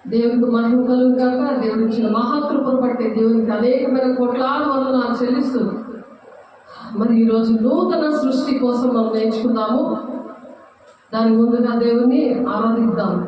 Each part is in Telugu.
దేవునికి మహిమ కలుగు కాక. దేవుడు ఇచ్చిన మహాకృపను బట్టి దేవునికి అనేకమైన కోట్లాది వందనాలు చెల్లిస్తూ మరి ఈరోజు నూతన సృష్టి కోసం మనం నేర్చుకుందాము. దాని ముందుగా దేవుణ్ణి ఆరాధిద్దాం.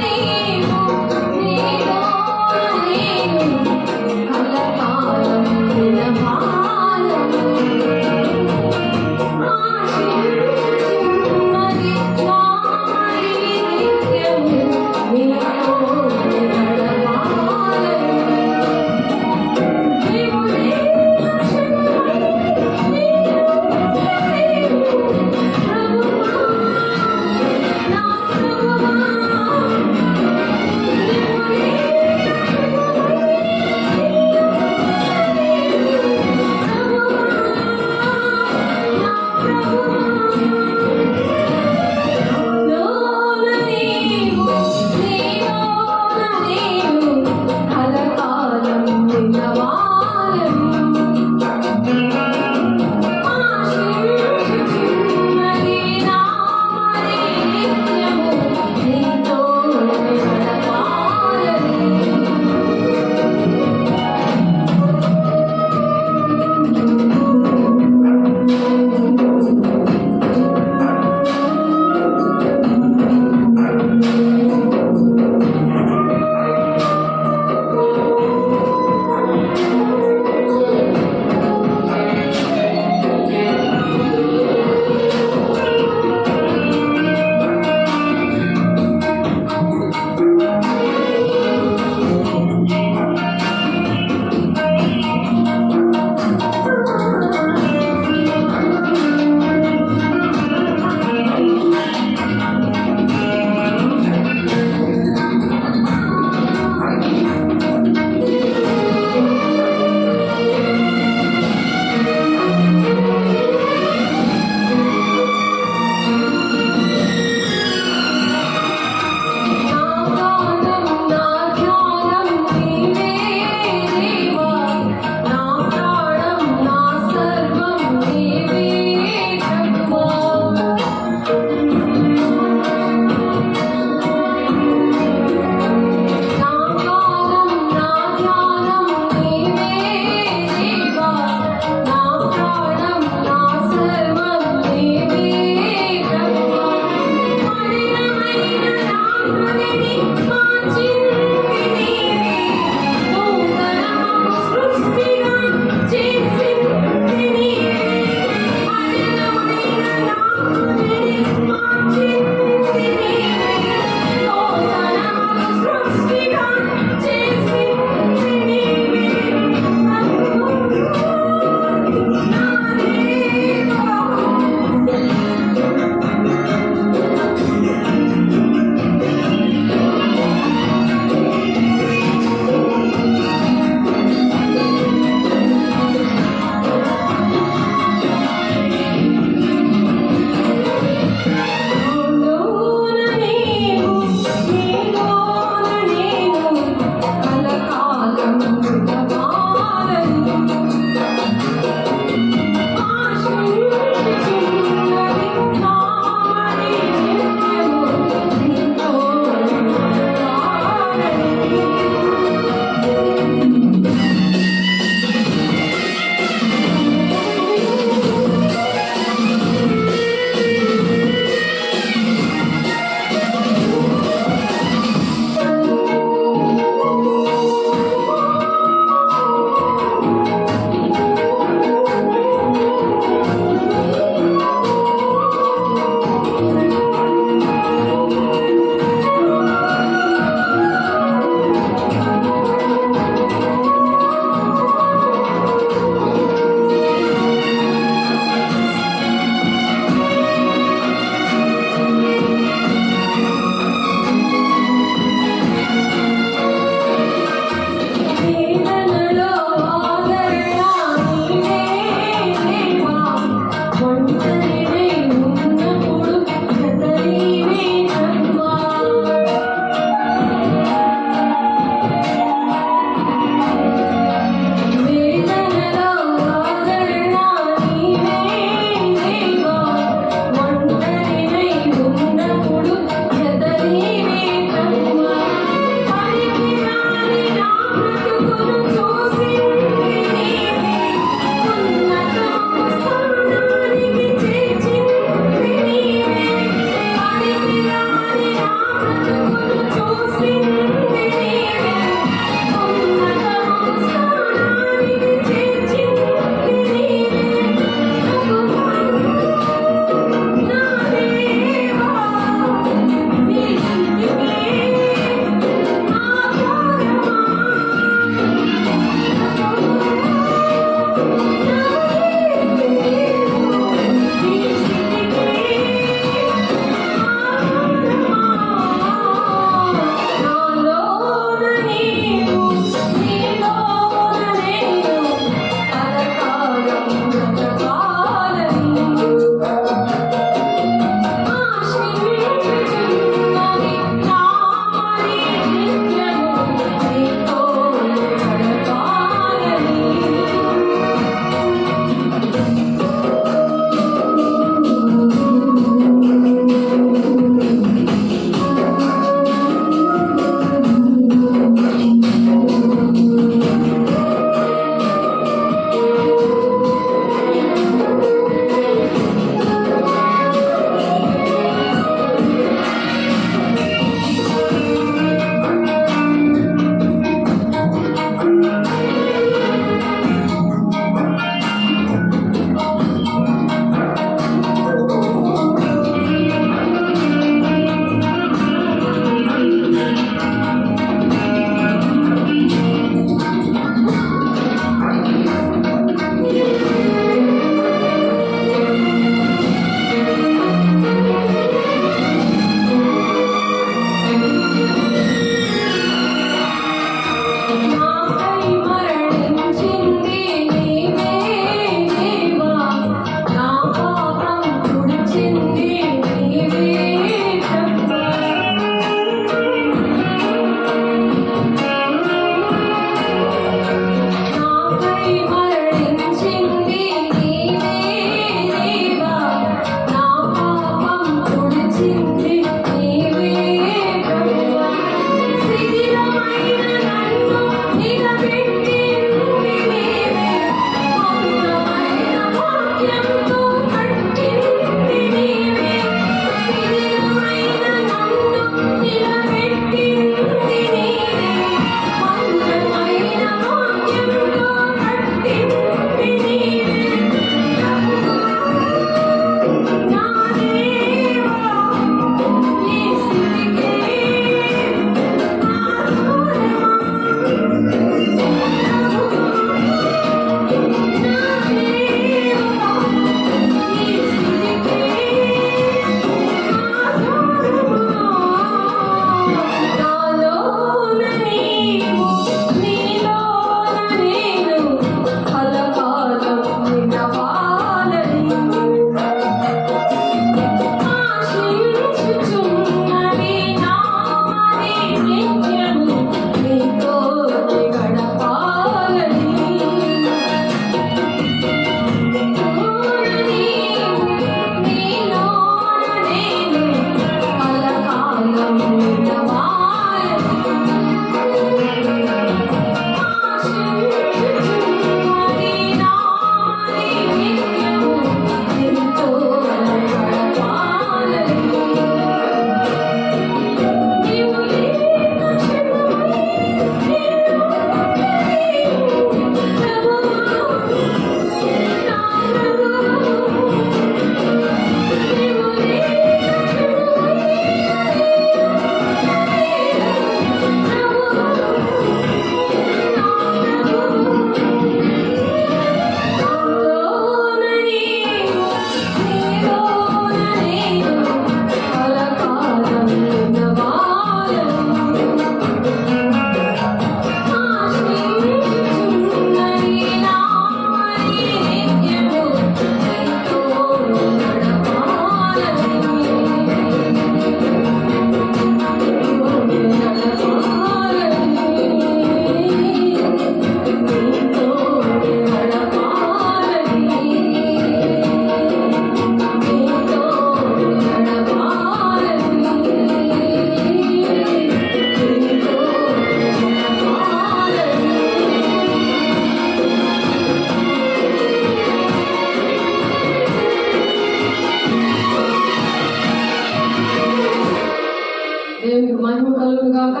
గాక,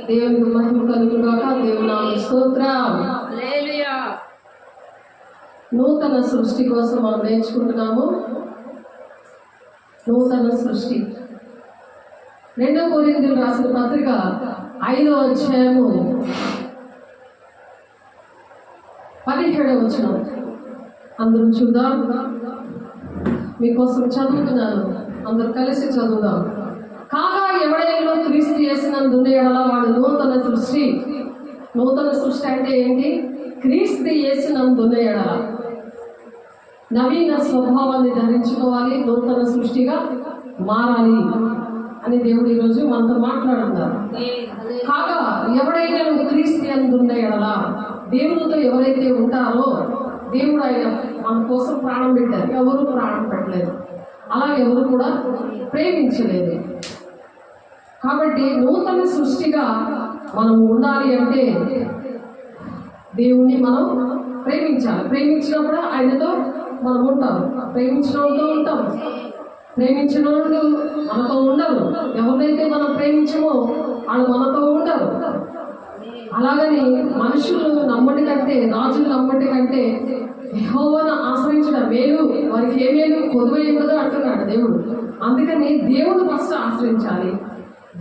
దేవునికి మహిమ కలుగును గాక. దేవుని నామమునకు స్తోత్రం. హల్లెలూయా. నూతన సృష్టి కోసం మనం నేర్చుకుంటున్నాము. నూతన సృష్టి 2 కొరింథీయులు రాసిన పత్రిక 5వ అధ్యాయము 17వ వచనం అందరూ చూద్దాం. మీకోసం చదువుతున్నాను, అందరూ కలిసి చదువుదాం. కాగా ఎవడైనా క్రీస్తు యేసునందు ఎడల వాడు నూతన సృష్టి. నూతన సృష్టి అంటే ఏంటి? క్రీస్తు యేసునందు ఎడల నవీన స్వభావాన్ని ధరించుకోవాలి, నూతన సృష్టిగా మారాలి అని దేవుడు ఈరోజు మనతో మాట్లాడుతున్నారు. కాగా ఎవడైనా క్రీస్తు యందు ఎడల, దేవునితో ఎవరైతే ఉంటారో, దేవుడు ఆయన మన కోసం ప్రాణం పెట్టారు. ఎవరు ప్రాణం పెట్టలేదు, అలాగే ఎవరు కూడా ప్రేమించలేదు. కాబట్టి నూతన సృష్టిగా మనం ఉండాలి అంటే దేవుణ్ణి మనం ప్రేమించాలి. ప్రేమించినప్పుడు ఆయనతో మనం ఉంటాం, ప్రేమించిన వాళ్ళతో ఉంటాం. ప్రేమించిన వాళ్ళు మనతో ఉండరు. ఎవరినైతే మనం ప్రేమించమో వాళ్ళు మనతో ఉండరు. అలాగని మనుషులు నమ్మటి కంటే, రాజులు నమ్మటి కంటే యెహోవాను ఆశ్రయించడం మేలు, వారికి ఏ మేలు పొదువై ఉండదో అంటున్నాడు దేవుడు. అందుకని దేవుడు ఫస్ట్ ఆశ్రయించాలి,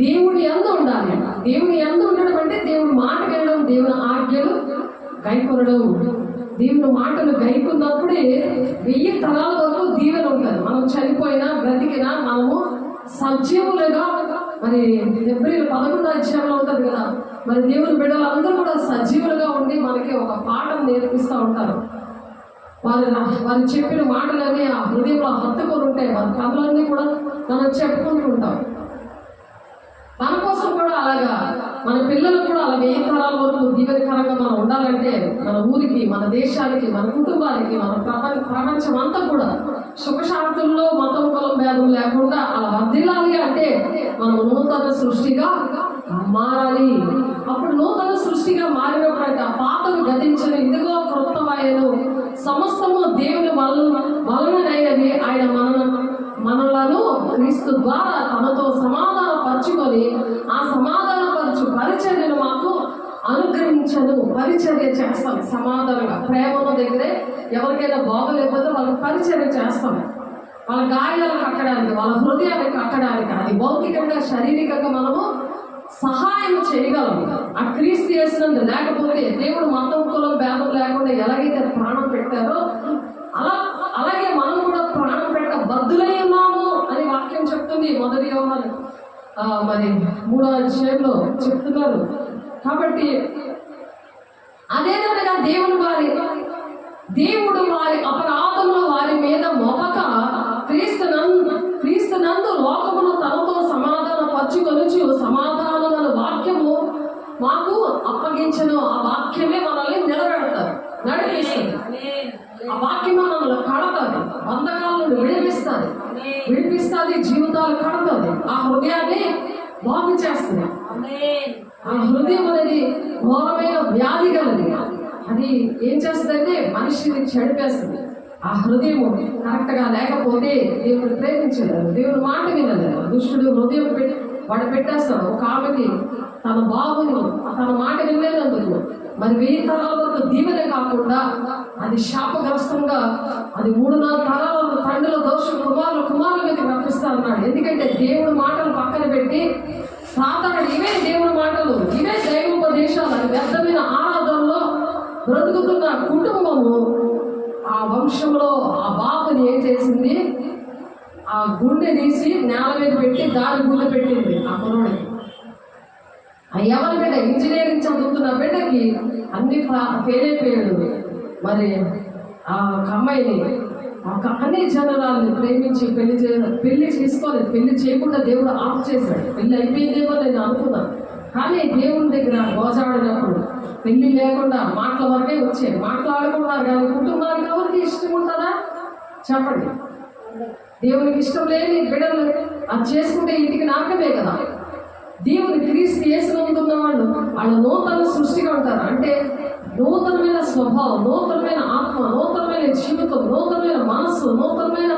దేవుని యందు ఉండాలి. దేవుని యందు ఉండడం అంటే దేవుని మాట వినడం, దేవుని ఆజ్ఞలు గైకొనడం. దేవుని మాటలు గైకున్నప్పుడే 1000 తరాల వరకు దీవెన ఉంటుంది. మనం చనిపోయినా బ్రతికినా మనము సజీవులుగా, మరి ఏప్రిల్ 11వ అధ్యాయంలో ఉంటుంది కదా, మరి దేవుని బిడ్డలందరూ కూడా సజీవులుగా ఉండి మనకి ఒక పాఠం నేర్పిస్తూ ఉంటారు. వారు చెప్పిన మాటలన్నీ ఆ హృదయంలో హత్తుకొని ఉంటాయి. వారి కథలన్నీ కూడా మనం చెప్పుకుంటూ ఉంటాం. మన కోసం కూడా అలాగా, మన పిల్లలకు కూడా అలా 1000 తరాల వరకు దీవెనకరంగా మనం ఉండాలంటే మన ఊరికి, మన దేశానికి, మన కుటుంబానికి, మన ప్రపంచం అంతా కూడా సుఖశాంతుల్లో మతం కులం భేదం లేకుండా అలా వర్ధిల్లాలి అంటే మనం నూతన సృష్టిగా మారాలి. అప్పుడు నూతన సృష్టిగా మారినప్పుడు అంటే ఆ పాతను గతించిన ఇదిగో క్రొత్తవాయను సమస్తము దేవుని వలనైనవి. ఆయన మనలను క్రీస్తు ద్వారా తనతో సమాధానపరచుకొని ఆ సమాధానపరచు పరిచర్యను మాకు అనుగ్రహించను. పరిచర్య చేస్తాం సమాధానంగా, ప్రేమల దగ్గరే. ఎవరికైనా బాగోలేకపోతే వాళ్ళకి పరిచర్య చేస్తాం, వాళ్ళ గాయాలు కట్టడానికి, వాళ్ళ హృదయాన్ని కట్టడానికి. అది భౌతికంగా శారీరకంగా మనము సహాయం చేయగలము. ఆ క్రీస్తు యేసునందు లేకపోతే దేవుడు మతం కులం భేదం లేకుండా ఎలాగైతే ప్రాణం పెట్టారో అలాగే మనం కూడా ప్రాణం పెట్ట బద్దులై ఉన్నాము అని వాక్యం చెప్తుంది. 1 యోహాను మరి 3వ అధ్యాయంలో చెప్తున్నారు. కాబట్టి అదేవిధంగా దేవుడు వారి అపరాధంలో వారి మీద మోపక క్రీస్తునందు లోకమును తనతో సమాధాన పరచుకొనుచు సమాధానమైన వాక్యము మాకు అప్పగించను. ఆ వాక్యమే మనల్ని నిలబెడతారు, నడిపిస్తుంది. ఆ వాక్యం మనల్ని కడతాది, బంధకాల నుండి విడిపిస్తుంది, జీవితాలు కడతాది, ఆ హృదయాన్ని బాగు చేస్తుంది. ఆ హృదయం అనేది ఘోరమైన వ్యాధి కలది. అది ఏం చేస్తుందంటే మనిషిని చెడిపేస్తుంది. ఆ హృదయం కరెక్ట్ గా లేకపోతే దేవుడు ప్రేమించలేదు, దేవుడు మాట వినలేదు. దుష్టుడు హృదయం వాడు పెట్టేస్తాడు. ఒక ఆమెకి తన బాబుని తన మాట వినలేదందుకు మరి 1000 తరాల వరకు దీవెన కాకుండా అది శాపగ్రస్తంగా, అది 3-4 తరాల వరకు తండ్రుల దోషులు కుమారుల మీద రప్పిస్తా అన్నాడు. ఎందుకంటే దేవుడి మాటలు పక్కన పెట్టి సాతానుడు ఇవే దేవుడి మాటలు, ఇవే దైవోపదేశాలు, అది వ్యర్థమైన ఆరాధనలో బ్రతుకుతున్న కుటుంబము ఆ వంశంలో ఆ బాబుని ఏం చేసింది? ఆ గుండె తీసి నేల మీద పెట్టి దాని గుండె పెట్టింది ఆ కుర్రోడికి. ఎవరి బిడ్డ ఇంజనీరింగ్ చదువుతున్న బిడ్డకి అన్ని ఫెయిల్ అయిపోయాడు. మరి ఆ అమ్మాయిని అన్ని జనరాలను ప్రేమించి పెళ్లి చేసుకోలేదు. పెళ్లి చేయకుండా దేవుడు ఆఫ్ చేశాడు. పెళ్లి అయిపోయిందేమో నేను అనుకున్నాను, కానీ దేవుని దగ్గర గోజాడినప్పుడు పెళ్లి లేకుండా మాటల వరకే వచ్చాయి. మాట్లాడుకున్నారు కానీ కుటుంబానికి ఎవరికి ఇష్టం ఉంటుందా చెప్పండి? దేవునికి ఇష్టం లేని బిడ్డలు అది చేసుకుంటే ఇంటికి నాకమే కదా. దేవుని క్రీస్తు యేసునందున్న వాళ్ళు నూతన సృష్టిగా ఉంటారు. అంటే నూతనమైన స్వభావం, నూతనమైన ఆత్మ, నూతనమైన జీవితం, నూతనమైన మనస్సు, నూతనమైన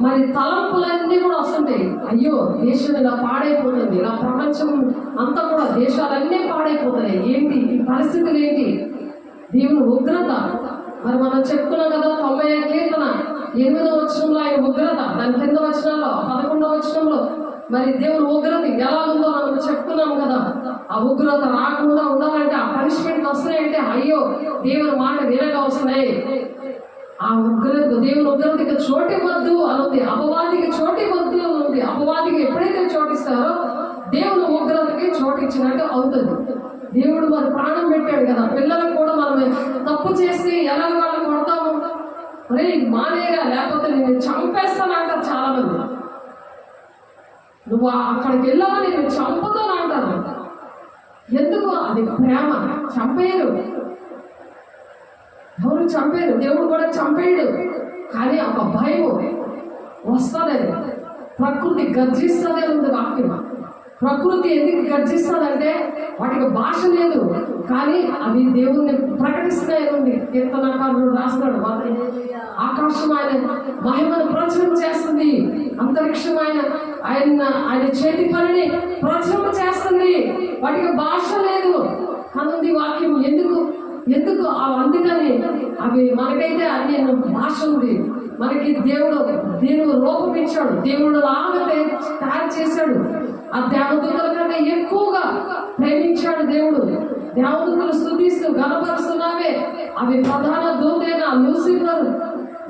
మరి తలంపులన్నీ కూడా వస్తుంటాయి. అయ్యో దేశం ఇలా పాడైపోతుంది, ఇలా ప్రపంచం అంతా కూడా దేశాలన్నీ పాడైపోతున్నాయి, ఏంటి ఈ పరిస్థితులు ఏంటి, దేవుని ఉగ్రత. మరి మనం చెప్పుకున్నాం కదా 90వ కీర్తన 8వ వచనంలో ఆయన ఉగ్రత, దాని కింద వచనంలో 11వ వచనంలో మరి దేవుని ఉగ్రత ఎలా ఉందో మనం చెప్పుకున్నాం కదా. ఆ ఉగ్రత రాకుండా ఉండాలంటే, ఆ పనిష్మెంట్ వస్తున్నాయంటే అయ్యో దేవుని మాట వినగా వస్తున్నాయి. ఆ ఉగ్రత, దేవుని ఉగ్రతకి చోటివ్వద్దు అనుంది, అపవాదికి చోటివ్వద్దు అనుంది. అపవాదికి ఎప్పుడైతే చోటిస్తారో దేవుని ఉగ్రతకి చోటిచ్చినట్టు అవుతుంది. దేవుడు మరి ప్రాణం పెట్టాడు కదా, పిల్లలకు కూడా మనం తప్పు చేసి ఎలా వాళ్ళని కొడతాము, అరే మానేగా లేకపోతే నేను చంపేస్తాను అంటారు చాలా మంది. నువ్వు అక్కడికి వెళ్ళావా నేను చంపుతాను అంటారు. ఎందుకు? అది ప్రేమ. చంపేయరు, ఎవరు చంపేరు, దేవుడు కూడా చంపేయడు. కానీ ఒక భయం వస్తుందని, ప్రకృతి గర్జిస్తుందే ఉంది వాక్యం. ప్రకృతి ఎందుకు గర్జిస్తుందంటే వాటికి భాష లేదు, కానీ అవి దేవుణ్ణి ప్రకటిస్తున్నాయి ఉంది. కీర్తనకారుడు రాస్తున్నాడు, ఆకాశం ఆయన మహిమను ప్రచురం చేస్తుంది, అంతరిక్షం ఆయన చేతి పనిని ప్రచురం చేస్తుంది. వాటికి భాష లేదు అనుంది వాక్యం. ఎందుకు అందుకని అవి మనకైతే అన్ని భాష ఉంది. మనకి దేవుడు రూపమిచ్చాడు, దేవుడు లాగా తయారు చేశాడు. ఆ దేవదూతల కన్నా ఎక్కువగా ప్రేమించాడు దేవుడు. దేవదూతలు స్తుతిస్తూ గణపరుస్తున్నావే, అవి ప్రధాన దూతైన లూసిఫర్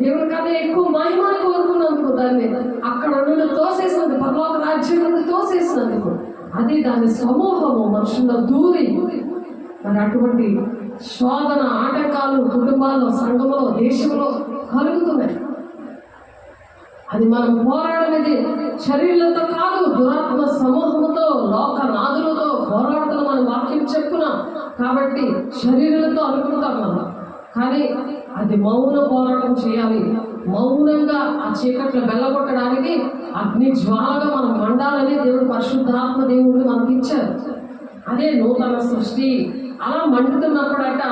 దేవుడి కన్నా ఎక్కువ మహిమను కోరుకున్నందుకు, దాన్ని అక్కడ నుండి తోసేసినందుకు, పరలోక రాజ్యం నుండి తోసేసినందుకు, అది దాని సమూహము మనుషుల్లో దూరి మరి అటువంటి శోధన ఆటంకాలు కుటుంబాల్లో, సంఘంలో, దేశంలో కలుగుతున్నాయి. అది మనం పోరాడనేది శరీరంతో కాదు, దురాత్మ సమూహముతో, లోక నాదులతో పోరాడుతున్న మన వాక్యం చెప్పుకున్నాం కాబట్టి శరీరంతో అనుకుంటాం మనం. కానీ అది మౌన పోరాటం చేయాలి. మౌనంగా ఆ చీకట్లో వెళ్ళగొట్టడానికి అగ్ని జ్వాలగా మనం మండాలని దేవుడు పరిశుద్ధాత్మ దేవుడు మనకి ఇచ్చారు. అదే నూతన సృష్టి. అలా మండుతున్నప్పుడట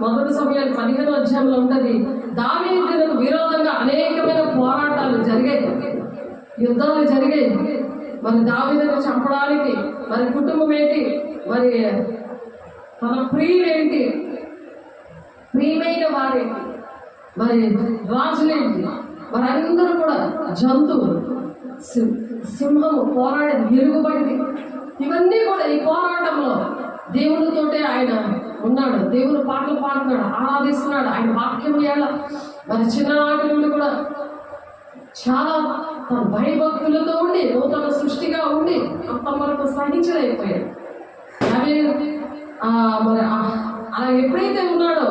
మొదటి సమయాలు 15వ అధ్యాయంలో ఉంటుంది, దావీదుకు విరోధంగా అనేకమైన పోరాటాలు జరిగాయి, యుద్ధాలు జరిగాయి. మరి దావీదును చంపడానికి మరి కుటుంబం ఏంటి, మరి తన ప్రియులేంటి, ప్రియమైన వారేంటి, మరి రాజులేంటి, మరి అందరూ కూడా జంతువులు, సింహము పోరాడేది, ఎరుగుబడి, ఇవన్నీ కూడా ఈ పోరాటంలో దేవునితోటే ఆయన ఉన్నాడు. దేవుని పాటలు పాడుతున్నాడు, ఆరాధిస్తున్నాడు. ఆయన వాక్యం ఎలా మరి చిన్ననాటి నుండి కూడా చాలా తన భయభక్తులతో ఉండి నూతన సృష్టిగా ఉండి అంతవరకు సహించలేకపోయాడు. అవి మరి అలా ఎప్పుడైతే ఉన్నాడో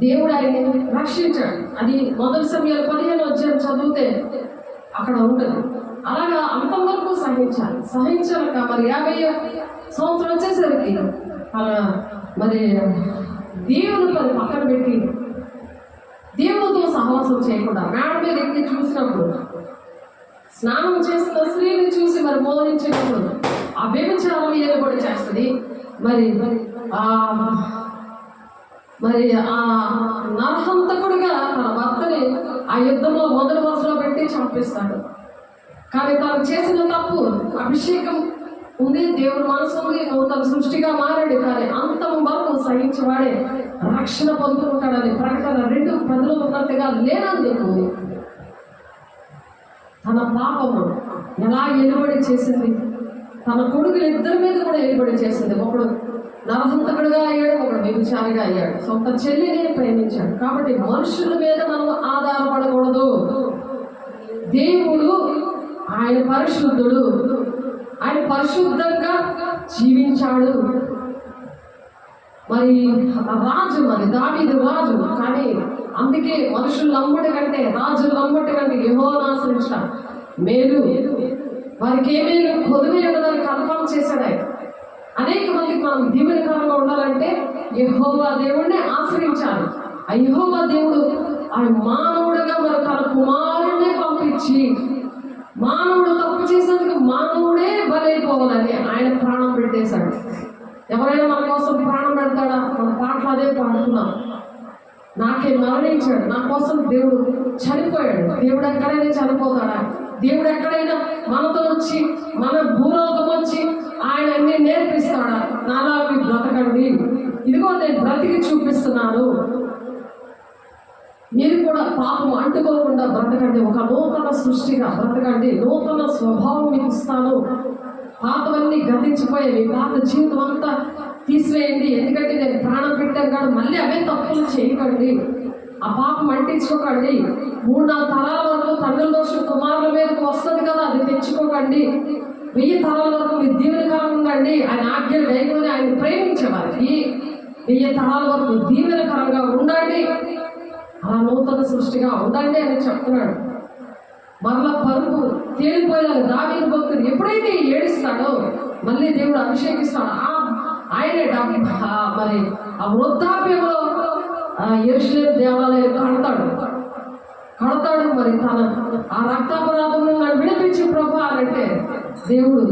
దేవుడు ఆయన్ని రక్షించాడు. అది మొదటి సమయాలు 15వ అధ్యాయం చదివితే అక్కడ ఉంటుంది. అలాగా అంతవరకు సహించాక మరి 50వ సంవత్సరం వచ్చేసరికి మరి దేవుని పని పక్కన పెట్టి దేవునితో సహవాసం చేయకుండా మేడ మీద ఎక్కి చూసినప్పుడు, స్నానం చేస్తున్న స్త్రీని చూసి మరి మోహించినప్పుడు ఆ వ్యభిచారం ఏలుబడి చేస్తుంది. మరి ఆ నరహంతకుడిగా తన భర్తని ఆ యుద్ధంలో మొదటి వరుసలో పెట్టి చంపిస్తాడు. కానీ తను చేసిన తప్పు, అభిషేకం ఉంది, దేవుడు మనసు ఉంది, నూతన సృష్టిగా మారాడు. కానీ అంతం వరకు సహించేవాడే రక్షణ పొందుకుంటాడని ప్రకటన 2:10 ఉన్నట్టుగా లేనందుకు తన పాపము ఎలా ఎలుబడి చేసింది, తన కొడుకులు ఇద్దరి మీద కూడా ఎలుబడి చేసింది. ఒకడు నరహంతకుడిగా అయ్యాడు, ఒకడు వ్యభిచారిగా అయ్యాడు. సొంత చెల్లిని ప్రేమించాడు. కాబట్టి మనుషుల మీద మనం ఆధారపడకూడదు. దేవుడు ఆయన పరిశుద్ధుడు, ఆయన పరిశుద్ధంగా జీవించాడు. మరి రాజు, మరి దావీదు రాజు. కానీ అందుకే మనుషులు నమ్మటి కంటే, రాజులు నమ్మటి కంటే యెహోవాను ఆశ్రయించాడు మేలు. వారికి ఏమేమి కొదువే ఉండదని కన్ఫర్మ్ చేశాడు ఆయన. అనేక మందికి మనం దీవెనకరంగా ఉండాలంటే యెహోవా దేవుడిని ఆశ్రయించాలి. ఆ యెహోవా దేవుడు ఆయన మానవుడుగా మరి తన కుమారుడినే పంపించి, మానవుడు తప్పు చేసేందుకు మానవుడే బలైపోవాలని ఆయన ప్రాణం పెట్టేశాడు. ఎవరైనా మన కోసం ప్రాణం పెడతాడా? మన పాటలు అదే పాడుతున్నాం, నాకే మరణి మరణించాడు, నా కోసం దేవుడు చనిపోయాడు. దేవుడు ఎక్కడైనా చనిపోతాడా? దేవుడు ఎక్కడైనా మనతో వచ్చి మన భూలోకం వచ్చి ఆయన అన్ని నేర్పిస్తాడా? నాలా మీరు బ్రతకండి, ఇదిగో నేను బ్రతికి చూపిస్తున్నాను, మీరు కూడా పాపం అంటుకోకుండా బ్రతకండి, ఒక నూతన సృష్టిగా బ్రతకండి, నూతన స్వభావం మీకు ఇస్తాను, పాతవన్నీ గతించిపోయేవి, పాత జీవితం అంతా తీసివేయండి, ఎందుకంటే నేను ప్రాణం పెట్టాను కానీ మళ్ళీ అవే తప్పులు చేయకండి, ఆ పాపం అంటించుకోకండి, 3-4 తరాల వరకు తండ్రుల దోషం కుమారుల మీదకి వస్తుంది కదా, అది తెచ్చుకోకండి, 1000 తరాల వరకు మీరు దీవెనకరంగా ఉండండి, ఆయన ఆజ్ఞలు వేయకొని ఆయన ప్రేమించే వారికి 1000 తరాల వరకు దీవెనకరంగా ఉండండి, అలా నూతన సృష్టిగా ఉండండి అని చెప్తున్నాడు. మరలా పరుపు తేలిపోయేలా దావీదు భక్తుడు ఎప్పుడైతే ఏడుస్తాడో మళ్ళీ దేవుడు అభిషేకిస్తాడు. ఆయనే మరి ఆ వృద్ధాప్యంలో యెరూషలేము దేవాలయం కడతాడు. మరి తన ఆ రక్తాపరాధం నన్ను విడిపించి ప్రభా అంటే దేవుడు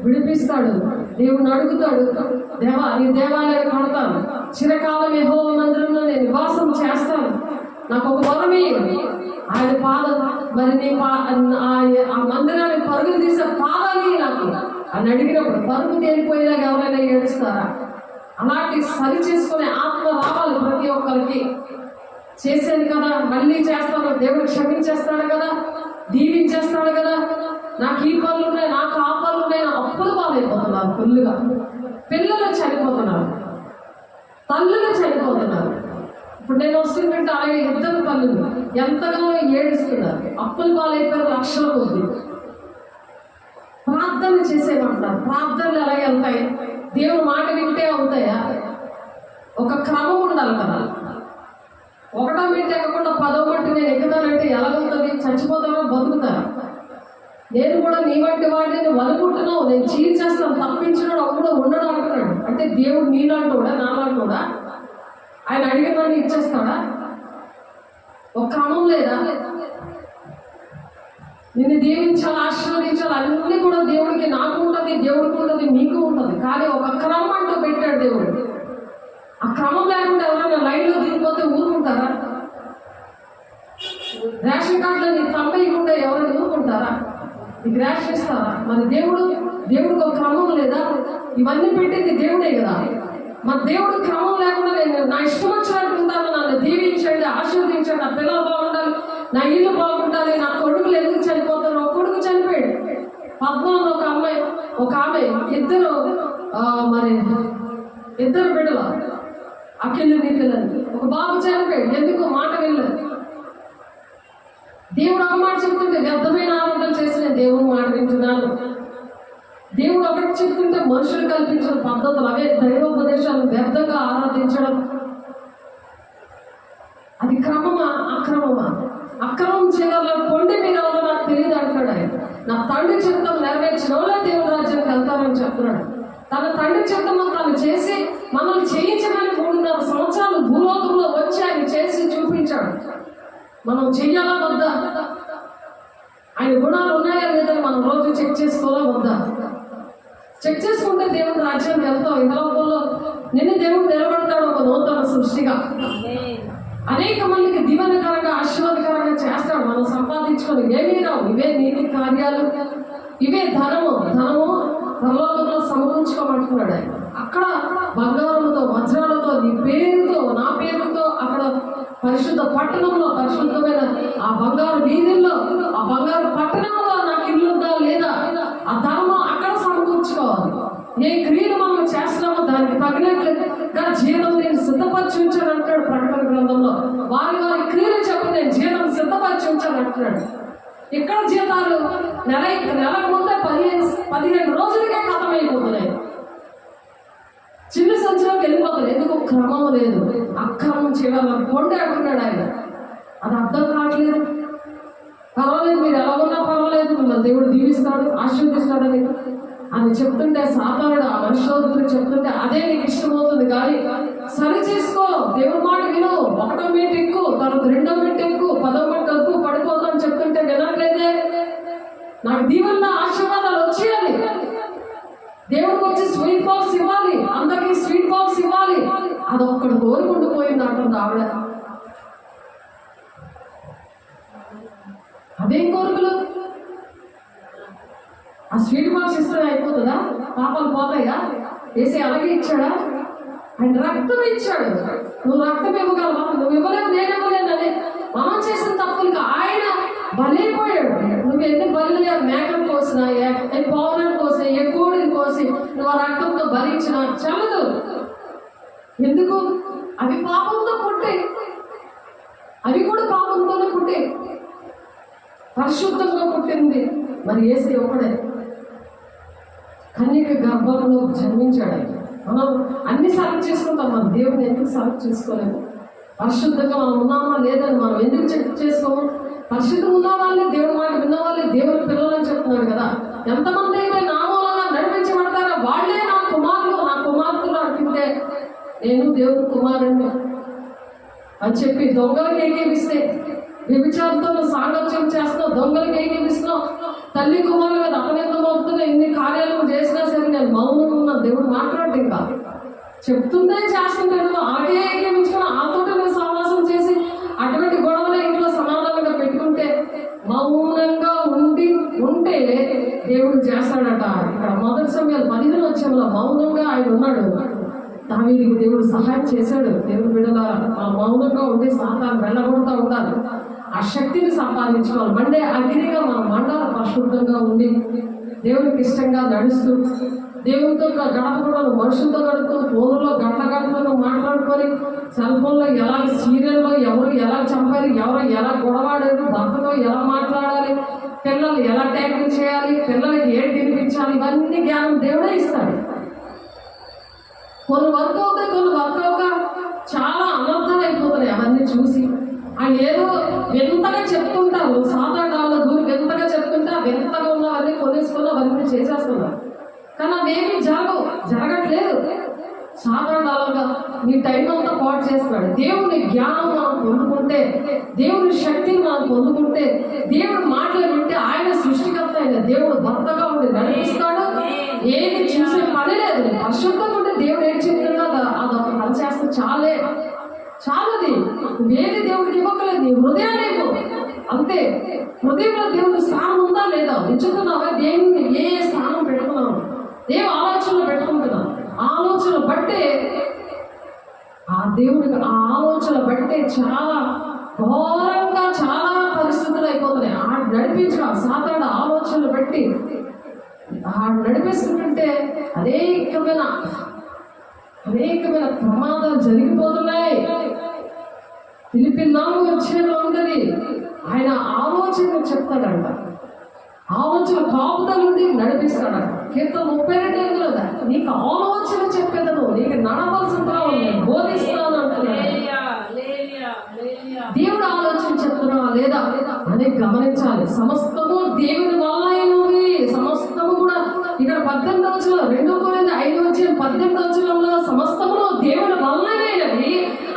విడిపిస్తాడు. దేవుడిని అడుగుతాడు, దేవా నీ దేవాలయం కడతాను, చిరకాలం యెహోవా మందిరంలో నేను నివాసం చేస్తాను, నాకు ఒక వరం ఇయ్యి. ఆయన మరి నీ ఆ మందిరాన్ని పరుగులు తీసే పాదాలి నాకు అని అడిగినప్పుడు పరుగు తేలిపోయేలాగా ఎవరైనా ఏడుస్తారా? అలాంటి సరి చేసుకునే ఆత్మ రావాలి ప్రతి ఒక్కరికి. చేసేది కదా, మళ్ళీ చేస్తాను, దేవుడు క్షమించేస్తాడు కదా, దీవించేస్తాడు కదా, నాకు ఈ పనులు ఉన్నాయి, నాకు ఆ పనులు ఉన్నాయి, నా అప్పులు పాలైపోతున్నారు, ఫుల్గా పిల్లలు చనిపోతున్నారు, తల్లులు చనిపోతున్నారు. ఇప్పుడు నేను వస్తుందంటే అలాగే 2 తల్లులు ఎంతగానో ఏడుస్తున్నారు, అప్పులు పాలైపోయారు, లక్షల కొద్ది. ప్రార్థన చేసేమంటారు, ప్రార్థనలు ఎలాగే వెళ్తాయి? దేవుడు మాట వింటే అవుతాయా? ఒక క్రమం ఉండాలి కదా. 1వ మెట్టు ఎక్కకుండా 10వ మెట్టు నేను ఎక్కుతానంటే ఎలాగవుతుంది? చచ్చిపోతానో బతుకుతారా? నేను కూడా నీ వంటి వాడిని నువ్వు అనుకుంటున్నావు, నేను చీల్చేస్తాను, తప్పించినాడు అప్పుడు ఉండడం అంటున్నాడు. అంటే దేవుడు నీలాంటోడా నాలాంటోడా? ఆయన అడిగినవన్నీ ఇచ్చేస్తాడా? ఒక క్రమం లేదా? నిన్ను దీవించాలి, ఆశీర్వదించాలి, అన్నీ కూడా దేవుడికి, నాకు ఉంటుంది, దేవుడికి ఉంటుంది, మీకు ఉంటుంది. కానీ ఒక క్రమం అంటూ పెట్టాడు దేవుడు. ఆ క్రమం లేకుండా ఎవరైనా లైన్లో దిగిపోతే ఊరుకుంటారా? రేషన్ కార్డులో నీ తప్పకుండా ఎవరైనా ఊరుకుంటారా? నీకు రేషన్ ఇస్తారా? మరి దేవుడికి ఒక క్రమం లేదా? ఇవన్నీ పెట్టింది దేవుడే కదా. మన దేవుడు క్రమం లేకుండా నేను నా ఇష్టం వచ్చినట్టు ఉంటాను, నన్ను దీవించండి, ఆశీర్వదించండి, నా పిల్లలు బాగుండాలి, నా ఇల్లు బాగుండాలి, నా కొడుకులు ఎందుకు చనిపోతాను? ఒక కొడుకు చనిపోయాడు, 14 ఒక ఆమె ఇద్దరు బిడ్డలు, అఖిలు నిఖిలని, ఒక బాబు చనిపోయాడు, ఎందుకు? మాట వెళ్ళదు. దేవుడు ఒక మాట చెప్తుంటే వ్యర్థమైన ఆరాధన చేసి నేను దేవుడు మాట వింటున్నాను. దేవుడు ఒకటి చెప్తుంటే మనుషులు కల్పించిన పద్ధతులు, అవే దైవోపదేశాలను వ్యర్థంగా ఆరాధించడం, అది క్రమమా అక్రమమా? అక్రమం చేయాలని పొండి మీరు ఎవరో నాకు తెలియదు అంటాడు ఆయన. నా తండ్రి చిత్తం నెరవేర్చిన వాళ్ళే దేవుడి రాజ్యానికి వెళ్తారని చెప్తున్నాడు. తన తండ్రి చిత్తం తను చేసి మనల్ని చేయించమని 3.5 సంవత్సరాలు భూలోకంలో వచ్చి ఆయన చేసి చూపించాడు. మనం చెయ్యాలా వద్దా? ఆయన గుణాలు ఉన్నాయా లేదని మనం రోజు చెక్ చేసుకోవాలా వద్దా? చెక్ చేసుకుంటే దేవుడి రాజ్యానికి వెళ్తాం. ఈ లోకంలో నిన్ను దేవుడు నిలబడతాడు ఒక నూతన సృష్టిగా. అనేక మందికి దీవెనకరంగా ఆశీర్వాదకరంగా చేస్తాడు. మనం సంపాదించుకొని ఏమీ రావు, ఇవే నీతి కార్యాలు, ఇవే ధనము పరలోకంలో సమకూర్చుకోమంటున్నాడు ఆయన. అక్కడ బంగారంతో వజ్రాలతో నీ పేరుతో నా పేరుతో అక్కడ పరిశుద్ధ పట్టణంలో, పరిశుద్ధమైన ఆ బంగారు వీధుల్లో, ఆ బంగారు పట్టణంలో నాకు ఇల్లు ఉందా లేదా, ఆ ధర్మం అక్కడ సమకూర్చుకోవాలి. ఏ క్రియలు మనం చేస్తున్నామో దానికి తగినట్లుగా జీతం నేను సిద్ధపరిచి ఉంచాను అంటాడు ప్రకటన గ్రంథంలో. వారి క్రియలు చెప్పి నేను జీతం సిద్ధపరిచి ఉంచాను అంటున్నాడు. ఇక్కడ జీతాలు నెలకు ముందే 15 రోజులకే ఖతమైపోతున్నాయి, చిన్న సంవత్సరాలకు వెళ్ళిపోతుంది. ఎందుకు? క్రమం లేదు, అక్రమం చేయాలని పొండి అంటున్నాడు ఆయన. అది అర్థం కావట్లేదు. పర్వాలేదు, మీరు ఎలా ఉన్నా పర్వాలేదు, మిమ్మల్ని దేవుడు దీవిస్తాడు, ఆశీర్వదిస్తాడని అని చెప్తుంటే సాతానుడు ఆ మనుషుల చెప్తుంటే అదే నీకు ఇష్టమవుతుంది. కానీ సరి చేసుకో, దేవుడి మాట విను. 1వ మెట్టు ఎక్కు, తర్వాత 2వ మెట్టు ఎక్కు, 10వ మెట్టు ఎక్కు, పడిపోతాను చెప్తుంటే వినట్లేదే. నాకు దీవెనల ఆశీర్వాదాలు వచ్చేయాలి, దేవుడికి వచ్చి స్వీట్ బాక్స్ ఇవ్వాలి, అందరికీ స్వీట్ బాక్స్ ఇవ్వాలి, అదొక్కడు కోరుకుంటూ పోయింది అంటుంది ఆవిడ. అదేం కోరికలు? ఆ స్వీట్ బాక్స్ ఇస్తే అయిపోతుందా? పాపాలు పోతాయా? వేసి అలాగే ఇచ్చాడా? ఆయన రక్తం ఇచ్చాడు. నువ్వు రక్తం ఇవ్వగలవా? నువ్వు ఇవ్వలేవు, నేను ఇవ్వలేను. అదే మనం చేసిన తప్పులుగా ఆయన బలైపోయాడు. నువ్వు ఎన్ని బలులు మేకలు కోసినా, ఏ పౌరులను కోసి, ఏ కోడిని కోసి నువ్వు ఆ రక్తంతో బలిచ్చినా చల్లదు. ఎందుకు? అవి పాపంతో పుట్టే, అవి కూడా పాపంతోనే పుట్టే. పరిశుద్ధంగా పుట్టింది మరి యేసు ఒకడే. కన్యక గర్భంలో జన్మించాడు. మనం అన్ని సెలెక్ట్ చేసుకుంటాం, మన దేవుడిని ఎందుకు సెలెక్ట్ చేసుకోలేము? పరిశుద్ధంగా మనం ఉన్నామా లేదని మనం ఎందుకు చెక్ చేసుకోము? పరిశుద్ధం ఉన్న వాళ్ళే, దేవుడి మాట విన్న వాళ్ళే దేవుడి పిల్లలని చెప్తున్నాడు కదా. ఎంతమంది అయితే నా మూలంగా నడిపించబడతారో వాళ్ళే నా కుమారులు, నా కుమార్తెలు అంటుంటే నేను దేవుడి కుమారుణ్ణి అని చెప్పి దొంగలకు ఏకీపిస్తే, వ్యభిచారంతో సాంగత్యం చేస్తున్నావు, దొంగలకు ఏకీపిస్తున్నావు, తల్లి కుమారులు కదా అపనిందం అవుతున్నా, ఇన్ని కార్యాలు చేసినా సరే నేను మౌనంగా ఉన్న దేవుడు మాట్లాడు. ఇంకా చెప్తుందే చేస్తుంటాను, అలాగే ఏకీపించుకుని ఆతోటి నేను సహవాసం చేసి అటువంటి గొడవలు ఇంట్లో సమాధానంగా పెట్టుకుంటే మౌనంగా ఉంటే దేవుడు చేస్తాడట. ఇక్కడ మొదటి సమయాలు 15 వచ్చంలో మౌనంగా ఆయన ఉన్నాడు. దావీదుకు దేవుడు సహాయం చేశాడు. దేవుడు బిడ్డల మౌనంగా ఉండి సాతాను వెళ్ళగొడతా ఉండాలి. ఆ శక్తిని సంపాదించుకోవాలి. మండే అగ్నిగా మనం మండాలి. పరిశుద్ధంగా ఉండి దేవునికి ఇష్టంగా నడుస్తూ, దేవునితో గడపకూడదు, మనుషులతో గడుపుతూ, ఫోన్లో గంటలు మాట్లాడుకొని, సెల్ ఫోన్లో ఎలా, సీరియల్లో ఎవరు ఎలా చంపారు, ఎవరు ఎలా గొడవాడారు, భర్తతో ఎలా మాట్లాడాలి, పిల్లలు ఎలా ట్యాకిల్ చేయాలి, పిల్లలకి ఏం తినిపించాలి, ఇవన్నీ జ్ఞానం దేవుడే ఇస్తాడు. కొన్ని వర్క్ అవుతాయి, కొన్ని వర్క్ అవగా చాలా అనర్థాలు అయిపోతున్నాయి. అవన్నీ చూసి ఆయన ఏదో వింతగా చెప్తుంటారు. సాధారణ దూరి వింతగా చెప్తుంటే వింతగా ఉన్నవన్నీ కొనేసుకొని అవన్నీ చేసేస్తున్నారు. కానీ అవేమీ జరగట్లేదు. సాధారణంగా నీ టైం అంతా పాటు చేస్తున్నాడు. దేవుని జ్ఞానం మనం పొందుకుంటే, దేవుని శక్తిని మనం పొందుకుంటే, దేవుడు మాటలు వింటే ఆయన సృష్టికర్త అయిన దేవుడు భర్తగా ఉండి నడిపిస్తాడు. ఏది చూసే పని లేదు. పరిశుద్ధంగా ఉంటే దేవుడు ఏం చెప్తుందో అదొక పని చేస్తే చాలది. వేది దేవుడికి ఇవ్వకలేదు, నీ హృదయాన్ని ఇవ్వు అంతే. హృదయంలో దేవుడి స్థానం ఉందా లేదా ఉంచుతున్నావా? దేవుని ఏ స్థానం పెట్టుకున్నావు? దేవు ఆలోచనలు పెట్టుకుంటున్నావు. ఆలోచనలు బట్టే ఆ దేవుడికి ఆ ఆలోచనలు బట్టే చాలా ఘోరంగా చాలా పరిస్థితులు అయిపోతున్నాయి. ఆ నడిపించాలి. సాధారణ ఆలోచనలు బట్టి ఆ నడిపిస్తుంటే అనేకమైన ప్రమాదాలు జరిగిపోతున్నాయి. ఫిలిప్పీ 4 ఉంటుంది. ఆయన ఆలోచన చెప్తాడంట. ఆలోచన కాపుదల నుండి నడిపిస్తాడంట. కీర్తన 32 నీకు ఆలోచన చెప్పేదను, నీకు నడవలసిందిగా బోధిస్తాను అంటున్నాడు. దేవుడు ఆలోచన చెప్తున్నావా లేదా అని గమనించాలి. సమస్తము దేవుని వల్ల అయినవి. సమస్తము కూడా ఇక్కడ 2 Corinthians 5:18 సమస్తములో దేవుని వల్లనైనవి.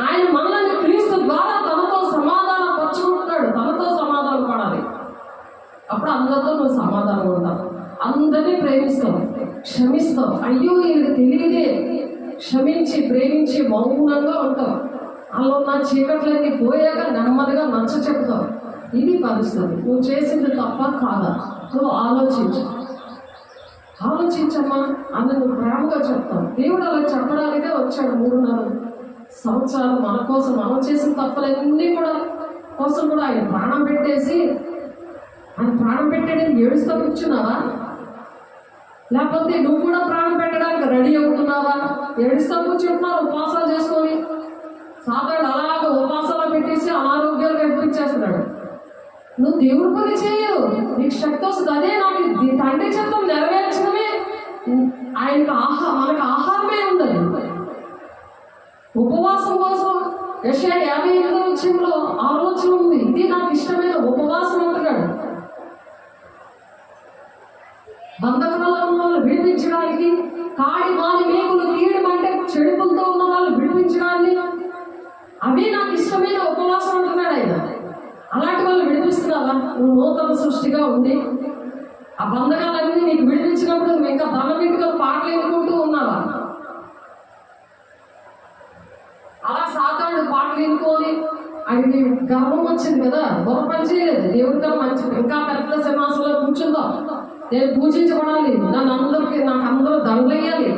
ఆయన మనల్ని క్రీస్తు ద్వారా తనతో సమాధానం పరుచుకుంటున్నాడు. తనతో సమాధానం పడాలి. అప్పుడు అందరితో నువ్వు సమాధానం ఉంటావు. అందరినీ ప్రేమిస్తావు, క్షమిస్తావు. అయ్యో వీళ్ళకి తెలియదే క్షమించి ప్రేమించి మౌనంగా ఉంటావు. అలా నా చీకట్లన్నీ పోయాక నెమ్మదిగా నచ్చ చెప్తావు. ఇది పరిస్థితి. నువ్వు చేసింది తప్ప కాదా? నువ్వు ఆలోచించమ్మా అని నువ్వు ప్రేమగా చెప్తావు. దేవుడు అలా చెప్పడానికే వచ్చాడు. 3.5 సంవత్సరాలు మన కోసం. మనం చేసిన తప్పులన్నీ కోసం కూడా ఆయన ప్రాణం పెట్టేసి, ఆయన ప్రాణం పెట్టాడని ఏడుస్తూ కూర్చున్నావా? లేకపోతే నువ్వు కూడా ప్రాణం పెట్టడానికి రెడీ అవుతున్నావా? ఏడుస్తూ కూర్చుంటున్నావు ఉపవాసాలు చేసుకొని. సాధారణ అలాగ ఉపవాసాలు పెట్టేసి అనారోగ్యాలు కనిపించేస్తున్నాడు. నువ్వు దేవుడి పని చేయవు, నీకు శక్తి వస్తుంది. అదే నాకు తండ్రి చిత్తం నెరవేర్చడమే ఆయనకు మనకు ఆహారమే ఉందని. ఉపవాసం కోసం యెషయా 58 ఆలోచన ఉంది. ఇది నాకు ఇష్టమైన ఉపవాసం అంటున్నాడు. బంధకాలలో ఉన్న వాళ్ళు విడిపించడానికి, కాడి మాని మేకులు తీయడమంటే చెడుపులతో ఉన్న వాళ్ళు విడిపించడాన్ని, అవి నాకు ఇష్టమైన ఉపవాసం అంటున్నాడు ఆయన. అలాంటి వాళ్ళు విడిపిస్తున్నావా? నువ్వు నూతన సృష్టిగా ఉంది. ఆ బంధకాలన్నీ నీకు విడిపించినప్పుడు నువ్వు ఇంకా ధనమిటిగా పాటలు ఎన్నుకుంటూ ఉన్నావా? అలా సాతాను పాటలు ఎన్నుకొని ఆయనకి గర్వం వచ్చింది కదా, గొప్ప పని చేయలేదు. దేవుడితో మంచి ఇంకా పెద్ద సింహాసనంలో కూర్చుందాం, నేను పూజించబడాలి, నాకు అందరూ దండయ్యాలి,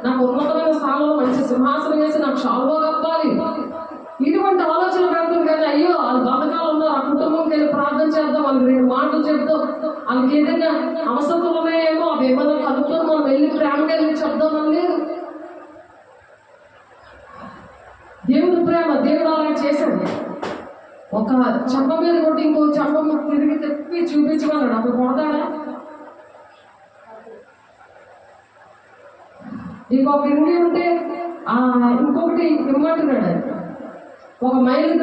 నాకు ఉన్నతమైన స్థానంలో మంచి సింహాసనం వేసి నాకు షాల్వా కప్పాలి, ఇటువంటి ఆలోచన పెడుతుంది. కానీ అయ్యో వాళ్ళు బతకాలు ఉన్నారు, ఆ కుటుంబంకి వెళ్ళి ప్రార్థన చేద్దాం, వాళ్ళకి 2 మాటలు చెప్దాం, వాళ్ళకి ఏదైనా అవసరం ఉన్నాయేమో అవి ఏమైనా కనుక్కొని మనం వెళ్ళి ప్రేమగా వెళ్ళి చెప్దామని లేదు. దేవుడి ప్రేమ, దేవుడు అలా చేశాడు. ఒక చెంప మీద కొట్టి ఇంకో చెంప తిరిగి తెప్పి చూపించమన్నాడు, అప్పుడు కొడతాడా? నీకు ఒక ఇండి ఉంటే ఇంకొకటి ఇమ్మంటున్నాడు. 1 మైలు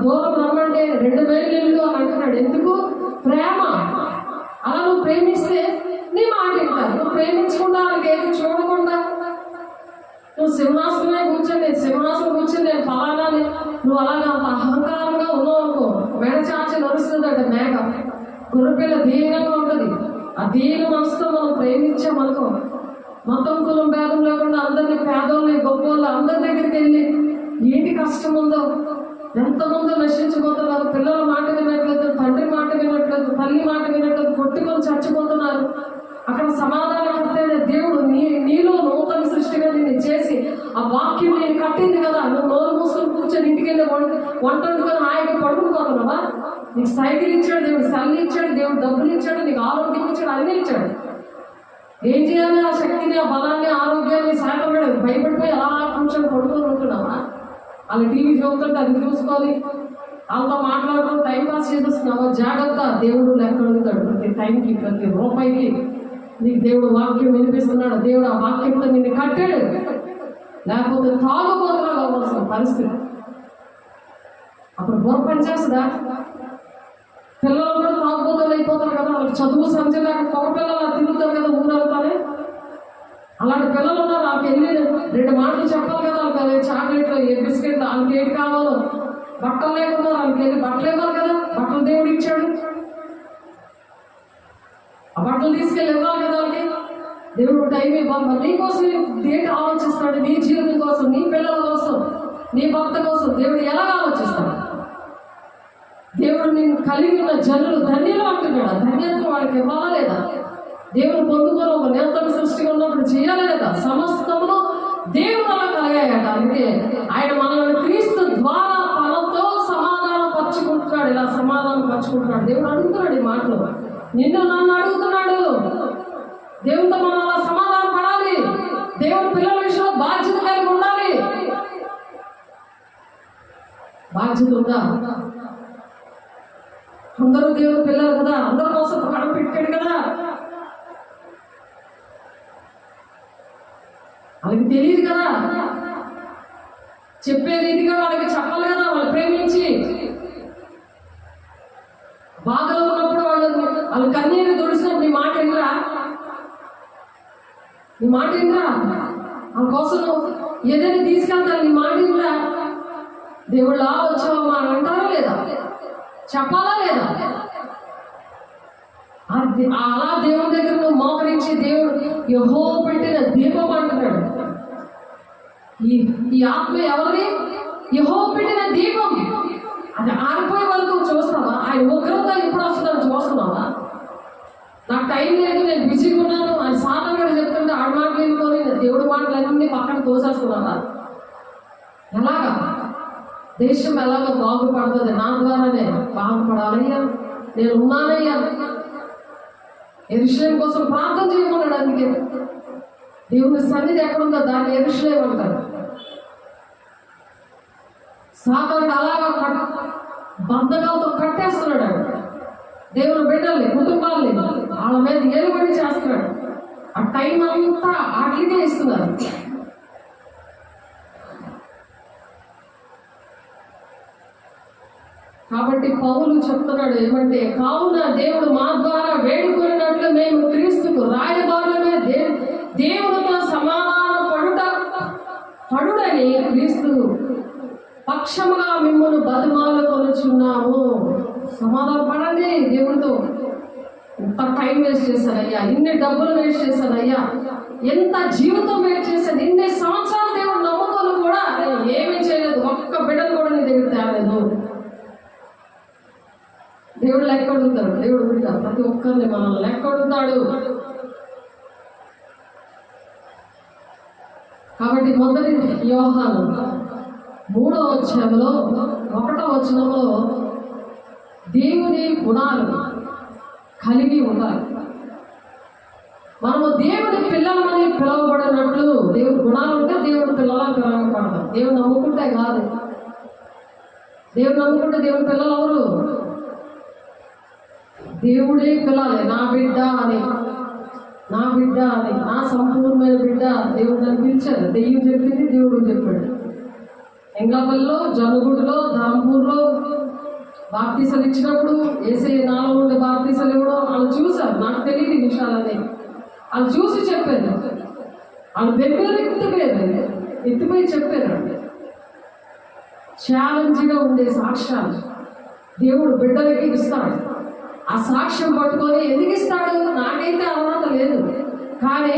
దూరం రమ్మంటే 2 మైలు వెళ్ళు అని అంటున్నాడు. ఎందుకు? ప్రేమ. అలా నువ్వు ప్రేమిస్తే నీ మాట వింటారు. నువ్వు ప్రేమించకుండా వాళ్ళకి ఏమి చూడకుండా నువ్వు సింహాసనమే కూర్చొని నేను ఫలానాని నువ్వు అలాగా అంత అహంకారంగా ఉన్నావు అనుకో, మెడ చాచి నడుస్తుంది అంటే మేక, గొర్రెపిల్ల దీనంగా ఉంటుంది. ఆ దీన మనసుతో మనం ప్రేమించామనుకో, మతం కులం భేదం లేకుండా అందరినీ, పేదోళ్ళని గొప్పవాళ్ళు అందరి దగ్గరికి వెళ్ళి ఏంటి కష్టం ఉందో, ఎంతమంది నశించిపోతున్నారు, పిల్లల మాట వినట్లేదు, తండ్రి మాట వినట్లేదు, తల్లి మాట వినట్లేదు, కొట్టుకొని చచ్చిపోతున్నారు. అక్కడ సమాధానకర్త దేవుడు నీలో నూతన సృష్టిగా నిన్ను చేసి ఆ వాక్యం నేను కట్టింది కదా, నువ్వు నోరు మూసుకొని కూర్చొని ఇంటికి వెళ్ళి వంట వండుకొని హాయిగా పడుకుపోతున్నావా? నీకు సైకిల్ ఇచ్చాడు దేవుడు, సెల్ ఇచ్చాడు దేవుడు, డబ్బులు ఇచ్చాడు, నీకు ఆరోగ్యం ఇచ్చాడు, అన్నీ ఇచ్చాడు. ఏం చేయాలి? ఆ శక్తిని, ఆ బలాన్ని, ఆరోగ్యాన్ని శాఖపడి భయపడిపోయి అలా కూర్చొని పడుకొని ఉంటున్నావా? వాళ్ళు టీవీ చూస్తుంటే అది చూసుకొని వాళ్ళతో మాట్లాడుతూ టైంపాస్ చేసేస్తున్నావా? జాగ్రత్త, దేవుడు లెక్క అడుగుతాడు. ప్రతి టైంకి, ప్రతి రూపాయికి నీకు దేవుడు వాక్యం వినిపిస్తున్నాడు. దేవుడు ఆ వాక్యంతో నిన్ను కట్టాడు. లేకపోతే తాగుబోతున్నా అవ్వాల్సిన పరిస్థితి. అప్పుడు బుర్ర పనిచేస్తుందా? పిల్లలు కూడా తాగుబోతులు అయిపోతారు కదా, వాళ్ళకి చదువు సంచలేక పొగ పిల్లలు తిరుగుతారు కదా ఊరవుతానే. అలాంటి పిల్లలు ఉన్నారు, వాళ్ళకి వెళ్ళి 2 మాటలు చెప్పాలి కదా. వాళ్ళకి చాక్లెట్లు, బిస్కెట్లు, వాళ్ళకి ఏది కావాలో, బట్టలు లేకుండా వాళ్ళకి వెళ్ళి బట్టలు ఇవ్వాలి కదా. బట్టలు దేవుడు ఇచ్చాడు, ఆ బట్టలు తీసుకెళ్ళి ఇవ్వాలి కదా వాళ్ళకి. దేవుడు టైం ఇవ్వాలి. నీకోసం దేంటి ఆలోచిస్తాడు? నీ జీవితం కోసం, నీ పిల్లల కోసం, నీ భర్త కోసం దేవుడు ఎలా ఆలోచిస్తాడు? దేవుడు నేను కలిగి ఉన్న జనులు ధన్యులు అంటున్నాడు. ధన్యత్వం వాడికి ఇవ్వాలా లేదా? దేవుడు పొందుకొని ఒక నిరంతర సృష్టిగా ఉన్నప్పుడు చేయాలి లేదా? సమస్తమును దేవుడు అలా కలిగాయట. అందుకే ఆయన మనల్ని క్రీస్తు ద్వారా తనతో సమాధానం పరుచుకుంటున్నాడు. ఇలా సమాధానం పరుచుకుంటున్నాడు. దేవుడు అడుగుతున్నాడు ఈ మాటలు, నిన్ను నన్ను అడుగుతున్నాడు. దేవుడితో మనం అలా సమాధానం పడాలి. దేవుడి పిల్లల విషయంలో బాధ్యత కలిగి ఉండాలి. బాధ్యత ఉందా? అందరూ దేవుడు పిల్లలు కదా, అందరి కోసం కడం పెట్టాడు కదా. వాళ్ళకి తెలియదు కదా, చెప్పే రీతిగా వాళ్ళకి చెప్పాలి కదా. వాళ్ళు ప్రేమించి బాధలో ఉన్నప్పుడు వాళ్ళు కన్నీరు తుడిచినప్పుడు నీ మాట ఇంద్రా, వాళ్ళ కోసం ఏదైనా తీసుకెళ్తారు, నీ మాట ఇంద్రా. దేవుళ్ళ వచ్చావమ్మా అని అంటారా లేదా? చెప్పాలా లేదా? అలా దేవుడి దగ్గర నువ్వు మోకరించి దేవుడు యెహోవా పెట్టిన దీపం అంటున్నాడు. ఈ ఆత్మ ఎవరిది? యెహోవా పెట్టిన దీపం. అది ఆరిపోయే వరకు చూస్తావా? ఆయన ఉగ్రత ఎప్పుడు వస్తుందని చూస్తున్నావా? నాకు టైం లేదు, నేను బిజీగా ఉన్నాను అని సాధన గారు చెప్తుంటే ఆడ మాటలు వెళ్ళుకొని దేవుడి మాటలన్నీ పక్కన తోసేస్తున్నావా? ఎలాగా? దేశం ఎలాగో బాగుపడుతుంది, నా ద్వారానే బాగుపడాలయ్యా, నేను ఉన్నానయ్యా. యెరూషలేము కోసం ప్రార్థన చేయమన్నాడు. అందుకే దేవుని సన్నిధి ఎక్కడుందో దాన్ని యెరూషలేము అంటారు. సాతానుడు అలాగా బంధకాలతో కట్టేస్తున్నాడు. దేవుని బిడ్డల్ని, కుటుంబాల్ని వాళ్ళ మీద ఏలుబడి చేస్తున్నాడు. ఆ టైం అంతా వాటికే ఇస్తున్నారు. కాబట్టి పౌలు చెప్తున్నాడు ఏమంటే, కావున దేవుడు మా ద్వారా వేడుకొనినట్లు మేము క్రీస్తుకు రాయబారులమే, దేవునితో సమాధాన పడుడని క్రీస్తు పక్షముగా మిమ్మల్ని బతిమాలుకొనుచున్నాము. సమాధాన పడండి దేవుడితో. ఎంత టైం వేస్ట్ చేశానయ్యా, ఇన్ని డబ్బులు వేస్ట్ చేశానయ్యా, ఎంత జీవితం వేస్ట్ చేశాను, ఇన్ని సంవత్సరాలు దేవుడు నమ్ముకొని కూడా నేను ఏమీ చేయలేదు, ఒక్క బిడ్డను కూడా నీ దగ్గర తేలేదు. దేవుడు లెక్క అడుగుతాడు. దేవుడు బిడ్డ ప్రతి ఒక్కరిని మనల్ని లెక్క అడుగుతాడు. కాబట్టి మొదటి యోహాను 3వ అధ్యాయంలో 1వ వచనంలో దేవుని గుణాలు కలిగి ఉండాలి. మనము దేవుని పిల్లలమని పిలవబడినట్లు దేవుని గుణాలు ఉంటే దేవుని పిల్లలని పిలవబడతాం. దేవుని నమ్ముకుంటే కాదు. దేవుని నమ్ముకుంటే దేవుని పిల్లలు ఎవరు? దేవుడే పిల్లాలి. నా బిడ్డ అని, నా బిడ్డ అని, నా సంపూర్ణమైన బిడ్డ దేవుడు నన్ను పిలిచాడు. దెయ్యం చెప్పింది, దేవుడు చెప్పాడు. ఎంగాపల్లిలో, జనుగుడిలో, ధాంపూర్లో బాప్తీసాలు ఇచ్చినప్పుడు యేసయ్య నాలో ఉండే బాప్తీసాలు ఇవ్వడం వాళ్ళు చూశారు. నాకు తెలియదు ఈ విషయాలని. వాళ్ళు చూసి చెప్పారు. వాళ్ళు బెబ్బేరు ఎత్తిపోయి చెప్పారు. ఛాలెంజ్గా ఉండే సాక్ష్యాలు దేవుడు బిడ్డలకి ఇస్తాడు. ఆ సాక్ష్యం పట్టుకొని ఎందుకు ఇస్తాడు? నాకైతే అర్హత లేదు, కానీ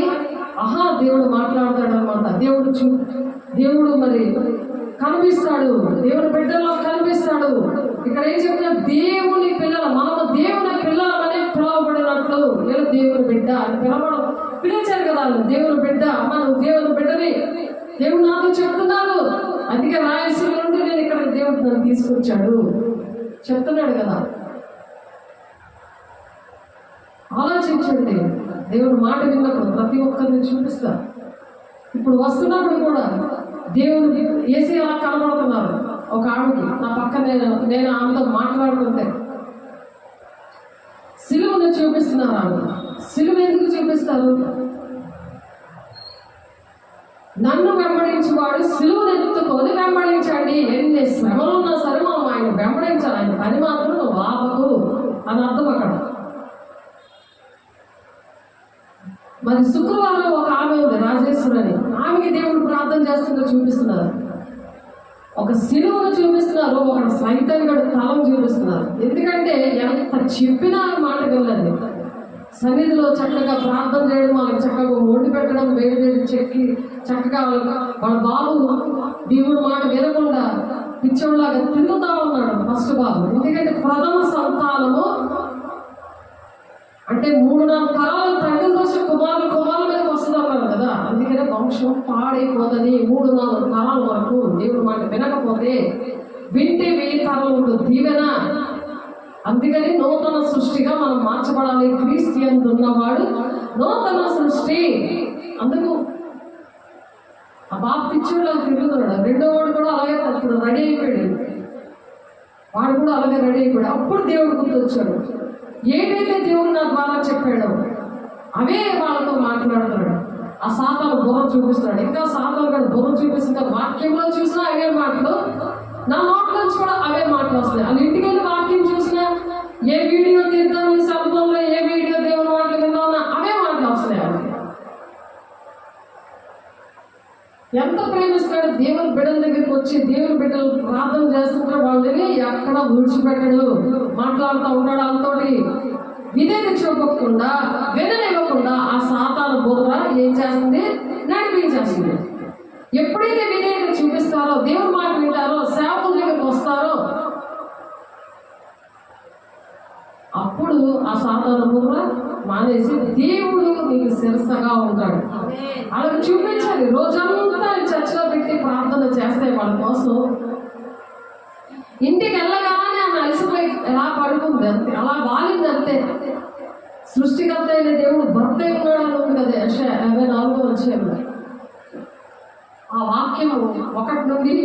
దేవుడు మాట్లాడతాడు అనమాట. దేవుడు మరి కనిపిస్తాడు, దేవుని బిడ్డల్లో కనిపిస్తాడు. ఇక్కడ ఏం చెప్తున్నా, దేవుని పిల్లలు, మనము దేవుని పిల్లలమనే పిలవబడినట్లు. వీళ్ళు దేవుని బిడ్డ అని పిలిచారు కదా వాళ్ళు. దేవుని బిడ్డ, మనం దేవుని బిడ్డని దేవుడు నాతో చెప్తున్నాడు. అందుకే రాయలసీమ నుండి నేను ఇక్కడ దేవుడు నన్ను తీసుకొచ్చాడు చెప్తున్నాడు కదా. ఆలోచించండి. దేవుడు మాట విన్నప్పుడు ప్రతి ఒక్కరిని చూపిస్తారు. ఇప్పుడు వస్తున్నప్పుడు కూడా దేవుడు ఏసీ అలా కనబడుతున్నారు. ఒక ఆవిడకి నా పక్కన నేను ఆమెతో మాట్లాడుతుంటే సిలువను చూపిస్తున్నారు. ఆమె సిలువ ఎందుకు చూపిస్తారు? నన్ను వెంబడించి వాడు సిలువను ఎత్తుకొని వెంబడించండి. ఎన్ని శ్రమలు ఉన్నా సరే మనం ఆయన వెంబడించాలి. ఆయన పని మాత్రం నువ్వు ఆపకు అని అర్థం అక్కడ. మరి శుక్రవారం ఒక ఆమె ఉంది, రాజేశ్వరని. ఆమెకి దేవుడు ప్రార్థన చేస్తుందో చూపిస్తున్నారు. ఒక సిలువను చూపిస్తున్నారు, ఒక సైతాన్ని కూడా తలం చూపిస్తున్నారు. ఎందుకంటే ఎంత చెప్పినా మాట వెళ్ళదు. సన్నిధిలో చక్కగా ప్రార్థన చేయడం, వాళ్ళకి చక్కగా వండి పెట్టడం, వేడి వేడి చెక్కి చక్కగా వాళ్ళ బాబు దేవుడు మాట వినకుండా పిచ్చోళ్ళలాగా తిరుగుతా ఉన్నాడు ఫస్ట్ బాబు. ఎందుకంటే ప్రథమ సంతానము అంటే 3-4 తరాలు తండ్రి దోష కుమారుల మీదకి వస్తుంది అన్నారు కదా. అందుకనే వంశం పాడైపోతుంది. 3-4 తరాల వరకు దేవుడు మాట వినకపోతే వింటే 1000 తరాలు దీవెన. అందుకని నూతన సృష్టిగా మనం మార్చబడాలి. క్రీస్తు ఉన్నవాడు నూతన సృష్టి. అందుకు ఆ బాబు పిచ్చోళ్ళు తిరుగుతున్నాడు. రెండో వాడు కూడా అలాగే రెడీ అయిపోయాడు. వాడు కూడా అలాగే రెడీ అయిపోయాడు. అప్పుడు దేవుడు గుర్తొచ్చాడు. ఏదైతే దేవుడు నా ద్వారా చెప్పాడో అవే వాళ్ళతో మాట్లాడుతున్నాడు. ఆ సాతాను బుర్ర చూపిస్తున్నాడు. ఇంకా సాతాను కూడా బుర్ర చూపిస్తుంటే వాక్యంలో చూసినా అవే మాటలు, నా నోట్ల నుంచి కూడా అవే మాటలు వస్తాయి. వాళ్ళ ఇంటికి వెళ్ళి వాక్యం చూసినా, ఏ వీడియో తీద్దాం ఈ సంబంధంలో, ఏ వీడియో దేవుని మాటలు విందామన్నా అవే మాటలు వస్తాయి. ఎంత ప్రేమిస్తాడు దేవుని బిడ్డల దగ్గరికి వచ్చి. దేవుని బిడ్డలు ప్రార్థన చేస్తుంటే వాళ్ళని ఎక్కడ విడిచిపెట్టడు, మాట్లాడుతూ ఉంటాడు. వాళ్ళతోటి విధేయత చూపకుండా, విననివ్వకుండా ఆ సాతాను బుర్ర ఏం చేస్తుంది? నడిపించేస్తుంది. ఎప్పుడైతే విధేయత చూపిస్తారో, దేవుని మాట వింటారో, సేవకుల దగ్గరికి వస్తారో, అప్పుడు ఆ సాతాను బుర్ర మానేసి దేవుడు నీకు శిరస్సుగా ఉంటాడు. వాళ్ళకి చూపించాలి. రోజంతా చర్చలో పెట్టి ప్రార్థన చేస్తే వాళ్ళ కోసం. ఇంటికి వెళ్ళగానే ఆమె అలసిపోయి ఎలా పడుకుంది అంతే, అలా వాలింది అంతే. సృష్టికర్త అయిన దేవుడు భర్త ఉన్నాడని ఉంది కదా యెషయా 54వ అధ్యాయంలో. ఆ వాక్యం 1 నుండి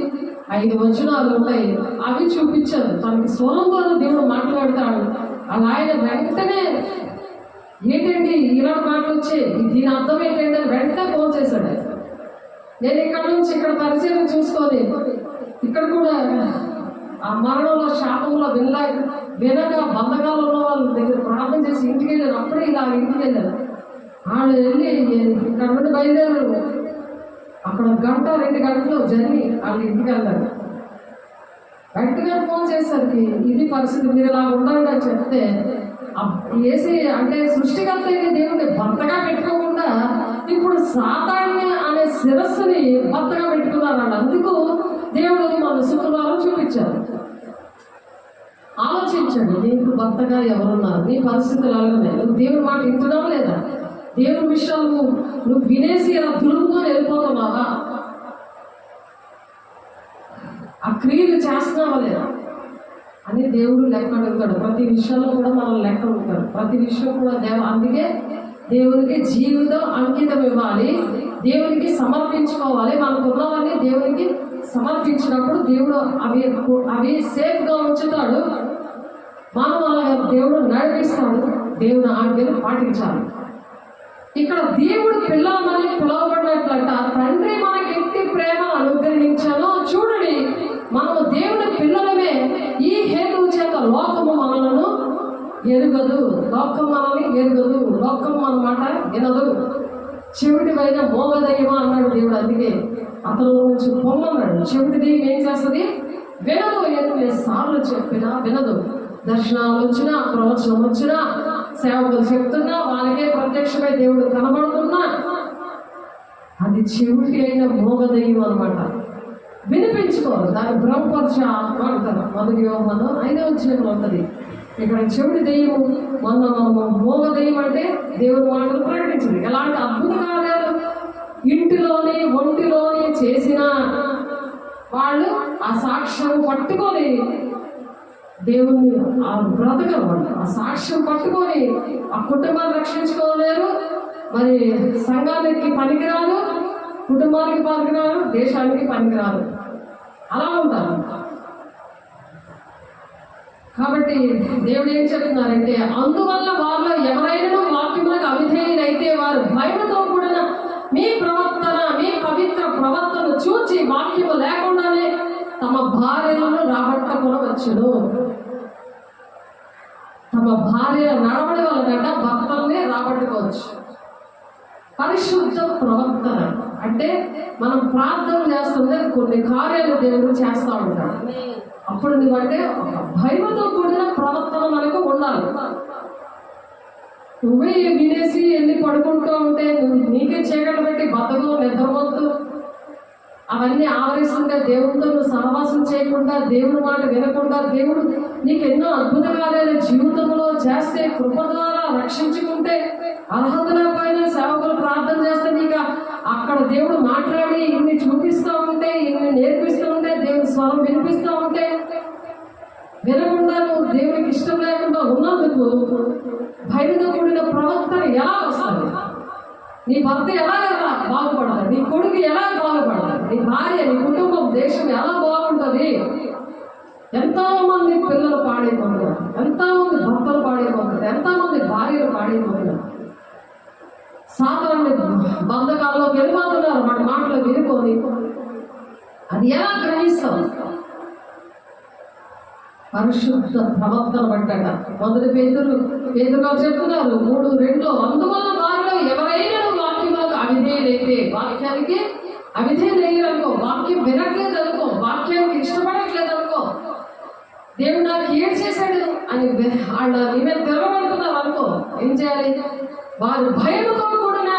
5 వచనాలు ఉంటాయి. అవి చూపించారు. తనకి స్వరంతో దేవుడు మాట్లాడతాడు. అలా ఆయన వెంటనే ఏంటండి ఇలా మాటలు వచ్చాయి, దీని అర్థం ఏంటంటే వెంటనే ఫోన్ చేశాడు. నేను ఇక్కడ నుంచి ఇక్కడ పరిచయం చూసుకొని ఇక్కడ కూడా ఆ మరణంలో శాపంలో వినగా బంధకాలు ఉన్న వాళ్ళ దగ్గర ప్రార్థన చేసి ఇంటికి వెళ్ళాను. అప్పుడే ఇలా ఇంటికి వెళ్ళాను. వాళ్ళు వెళ్ళి ఇక్కడ నుండి బయలుదేరారు. అక్కడ 1-2 గంటలు జరిగి వాళ్ళు ఇంటికి వెళ్ళారు. వెంటనే ఫోన్ చేసరికి ఇది పరిస్థితి, మీరు ఇలా ఉండాలి అని చెప్తే ఏసీ అంటే సృష్టికర్త అయిన దేవుడిని భర్తగా పెట్టుకోకుండా ఇప్పుడు సాతాన్ని అనే శిరస్సుని భర్తగా పెట్టుకున్నారండి. అందుకు దేవుడు మన శుక్రవారం చూపించారు. ఆలోచించండి, నీకు భర్తగా ఎవరున్నారు, నీ పరిస్థితులు అలాగే, నువ్వు దేవుని మాట వింటున్నావా లేదా, దేవుని విషయాలు నువ్వు వినేసి అలా దులుపుకొని వెళ్ళిపోతున్నావా, ఆ క్రియలు చేస్తున్నావా లేదా అని దేవుడు లెక్క అడుగుతాడు. ప్రతి విషయంలో కూడా మనం లెక్క ఉంటాడు. ప్రతి విషయం కూడా అందుకే దేవునికి జీవితం అంకితం ఇవ్వాలి, దేవునికి సమర్పించుకోవాలి. మనకు ఉన్నవన్నీ దేవునికి సమర్పించినప్పుడు దేవుడు అవి సేఫ్గా ఉంచుతాడు. మనం అలాగా దేవుడు నడిపిస్తాడు. దేవుని ఆజ్ఞలు పాటించాలి. ఇక్కడ దేవుడు పిల్లలని పిలువబడినట్లంట, తండ్రి మనకి ఎట్టి ప్రేమను అనుగ్రహించానో చూడండి, మనము దేవుని పిల్లలమే. ఈ హేతువు చేత లోకము మనలను ఎరుగదు, లోకం మనల్ని ఎరుగదు, లోకం మన మాట వినదు. చెవిటి పైన మోగదయ్యమా అన్నాడు దేవుడు. అందుకే అతను నుంచి పొమ్మన్నాడు. చెవిటి దెయ్యం ఏం చేస్తుంది? వినదు. ఎన్ని సార్లు చెప్పినా వినదు. దర్శనాలు వచ్చినా, ప్రవచనం వచ్చినా, సేవకులు చెప్తున్నా, వాళ్ళకే ప్రత్యక్షమై దేవుడు కనబడుతున్నా, అది చెవిటి అయిన మోగదయ్యం అనమాట. వినిపించుకోరు, దాన్ని బ్రహ్మపరచ ఆత్మ అంటారు. మొదటి యోహాను 5వ అధ్యాయంలో ఉంటుంది. ఇక్కడ చెవిటి దెయ్యం, మోగ దెయ్యం అంటే దేవుని మాటలు ప్రకటించింది. ఎలాంటి అద్భుత కార్యాలు ఇంటిలోని ఒంటిలోని చేసిన వాళ్ళు ఆ సాక్ష్యం పట్టుకొని దేవుణ్ణి బ్రతకరు. వాళ్ళు ఆ సాక్ష్యం పట్టుకొని ఆ కుటుంబాన్ని రక్షించుకోలేరు, మరి సంఘానికి పనికిరారు, కుటుంబానికి పనికిరారు, దేశానికి పనికిరారు, అలా ఉంటారు. కాబట్టి దేవుడు ఏం చెప్తున్నారంటే, అందువల్ల వాళ్ళు ఎవరైనా వాక్యములకు అవిధేయులైతే వారు భయముతో కూడిన మీ ప్రవర్తన, మీ పవిత్ర ప్రవర్తన చూచి వాక్యము లేకుండానే తమ భార్యలను రాబట్టకొనవచ్చును. తమ భార్య నడవడి వలన భర్తల్ని రాబట్టుకోవచ్చు. పరిశుద్ధ ప్రవర్తన అంటే మనం ప్రార్థన చేస్తుంటే కొన్ని కార్యాలు దేవుడు చేస్తూ ఉంటాడు. అప్పుడు నువ్వంటే ఒక భయముతో కూడిన ప్రవర్తన మనకు ఉండాలి. నువ్వే వినేసి వెళ్ళి పడుకుంటూ ఉంటే నీకే చీకటి పెట్టి బతకం నిద్రపోతూ అవన్నీ ఆవరిస్తుంటే దేవుడితో నువ్వు సహవాసం చేయకుండా, దేవుని మాట వినకుండా, దేవుడు నీకు ఎన్నో అద్భుత కార్యాలు జీవితంలో చేస్తే, కృప ద్వారా రక్షించుకుంటే, అర్హత లేకపోయినా సేవకులు ప్రార్థన చేస్తే నీకు అక్కడ దేవుడు మాట్లాడి ఇన్ని చూపిస్తూ ఉంటే, ఇన్ని నేర్పిస్తూ ఉంటే, దేవుని స్వరం వినిపిస్తూ ఉంటే వినకుండా నువ్వు దేవునికి ఇష్టం లేకుండా ఉన్నందుకు భయంతో కూడిన ప్రవర్తన ఎలా వస్తుంది? నీ భర్త ఎలా బాగుపడదు, నీ కొడుకు ఎలా బాగుపడదు, నీ భార్య, నీ కుటుంబం, దేశం ఎలా బాగుంటుంది? ఎంతోమంది పిల్లలు పాడైపోతున్నారు, ఎంతోమంది భర్తలు పాడైపోతున్నారు, ఎంతోమంది భార్యలు పాడైపోతున్నారు. సాధారణ బంధకాల్లోకి వెళ్ళిపోతున్నారు. వాటి మాటలు వినుకొని అది ఎలా గ్రహిస్తాం? పరిశుద్ధ ప్రవర్తన బట్టట. మొదటి పేతురు చెప్తున్నారు 3:2, అందువల్ల వారిలో ఎవరైనా వాక్యములకు అవిధేయులైతే, వాక్యానికి అవిధేయులయ్యారనుకో, వాక్యం వినట్లేదు అనుకో, వాక్యానికి ఇష్టపడట్లేదు అనుకో, దేవుడు నాకు ఏం చేశాడు అని వాళ్ళ నీ మీద తిరగబడుతున్నారు అనుకో, ఏం చేయాలి? వారు భయముతో కూడిన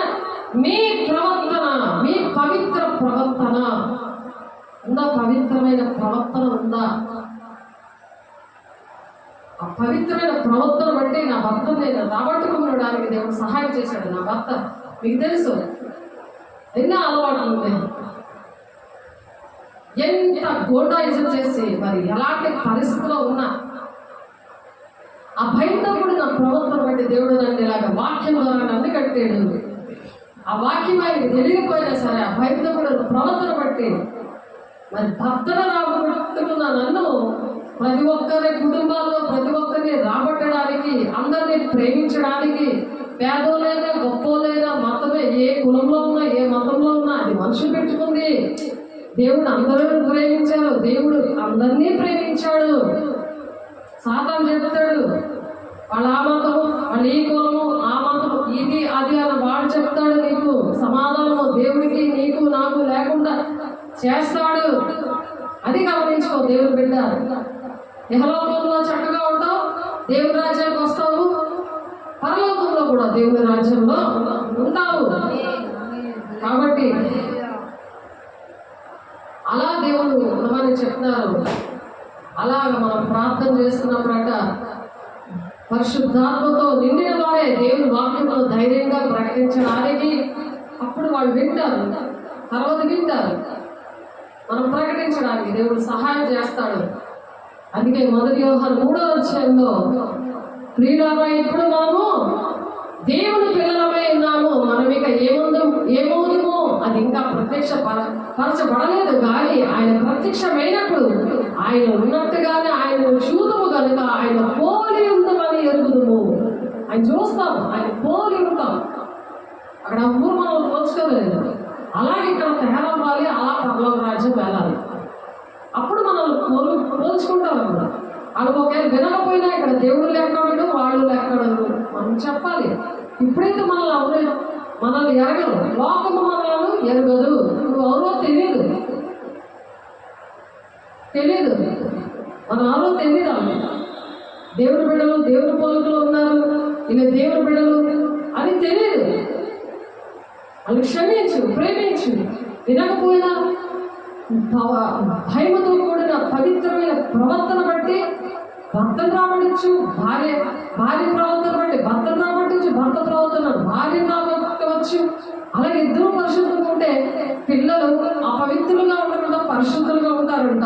మీ ప్రవర్తన, మీ పవిత్ర ప్రవర్తన ఉందా? పవిత్రమైన ప్రవర్తన ఉందా? ఆ పవిత్రమైన ప్రవర్తన బట్టి నా భర్త నేను రాబట్టుకునడానికి దేవుడు సహాయం చేశాడు. నా భర్త మీకు తెలుసు ఎన్నో అలవాట్లు ఉంటాయి. ఎంత గోండాయిజం చేసి మరి ఎలాంటి పరిస్థితిలో ఉన్నా ఆ భయంతో కూడా నా ప్రవర్తన బట్టి దేవుడు నన్ను ఇలాగ వాక్యం ద్వారా నన్ను కట్టాడు. ఆ వాక్యం ఆయనకి తెలియకపోయినా సరే ఆ భయంతో కూడా ప్రవర్తన బట్టి మరి భర్తను రాబట్టుకున్న నన్ను ప్రతి ఒక్కరి కుటుంబాల్లో ప్రతి ఒక్కరిని రాబట్టడానికి, అందరినీ ప్రేమించడానికి, పేదోలైనా గొప్పోలైనా మతమే, ఏ కులంలో ఉన్నా ఏ మతంలో ఉన్నా అది మనుషులు పెట్టుకుంది. దేవుడు అందరూ ప్రేమించాడు, దేవుడు అందరినీ ప్రేమించాడు. సాతాను చెప్తాడు వాళ్ళ ఆ మతము, వాళ్ళు ఈ కులము, ఆ మతము, ఇది అది అని వాడు చెప్తాడు. నీకు సమాధానము దేవుడికి నీకు నాకు లేకుండా చేస్తాడు. అది గమనించుకో దేవుని బిడ్డ. ఇహలోకంలో చక్కగా ఉంటావు, దేవుని రాజ్యానికి వస్తావు, పరలోకంలో కూడా దేవుని రాజ్యంలో ఉంటావు. కాబట్టి అలా దేవుడు ఉండమని చెప్తున్నారు. అలాగ మనం ప్రార్థన చేస్తున్నప్పుడట పరిశుద్ధాత్మతో నిండిన వారే దేవుని వాక్యమును ధైర్యంగా ప్రకటించడానికి అప్పుడు వాళ్ళు వింటారు, తర్వాత వింటారు. మనం ప్రకటించడానికి దేవుడు సహాయం చేస్తాడు. అందుకే 1 యోహాను 3వ అధ్యాయంలో ప్రియులారా ఇప్పుడు మనము దేవుని పిల్లలమై ఉన్నాము, మనం ఇక ఏమవుదుమో అది ఇంకా పరచబడలేదు. కానీ ఆయన ప్రత్యక్షమైనప్పుడు ఆయన ఉన్నట్టుగానే ఆయన చూడము కనుక ఆయన పోలి ఉందామని ఎరుగుదుము. ఆయన చూస్తాం, ఆయన పోలి ఉంటాం. అక్కడ ఊరు మనం పోల్చుకోలేదు. అలాగే ఇక్కడ తయారవ్వాలి, అలా పరలోక రాజ్యం వెళ్ళాలి. అప్పుడు మనం పోల్చుకుంటాం అన్నమాట. అది ఒకవేళ వినకపోయినా ఇక్కడ దేవుడు లెక్కడు, వాళ్ళు లెక్కడు మనం చెప్పాలి. ఇప్పుడైతే మనల్ని ఎరగదు, లోకము మనల్ని ఎరగదు, ఎవరో తెలియదు, మన ఎవరో తెలియదు. దేవుని బిడ్డలు దేవుని పోలికలు ఉన్నారు, ఇలా దేవుని బిడ్డలు అని తెలియదు. వాళ్ళు క్షమించు, ప్రేమించు. వినకపోయినా భయముతో కూడిన పవిత్రమైన ప్రవర్తన బట్టి భర్తను రాబట్టచ్చు, భార్య ప్రవర్తన బట్టి భర్తను రాబట్టచ్చు, భర్త ప్రవర్తన భార్యను రాబట్టవచ్చు. అలాగే ఇద్దరు పరిశుద్ధంగా ఉంటే పిల్లలు అపవిత్రులుగా ఉండకుండా పరిశుద్ధులుగా ఉంటారంట.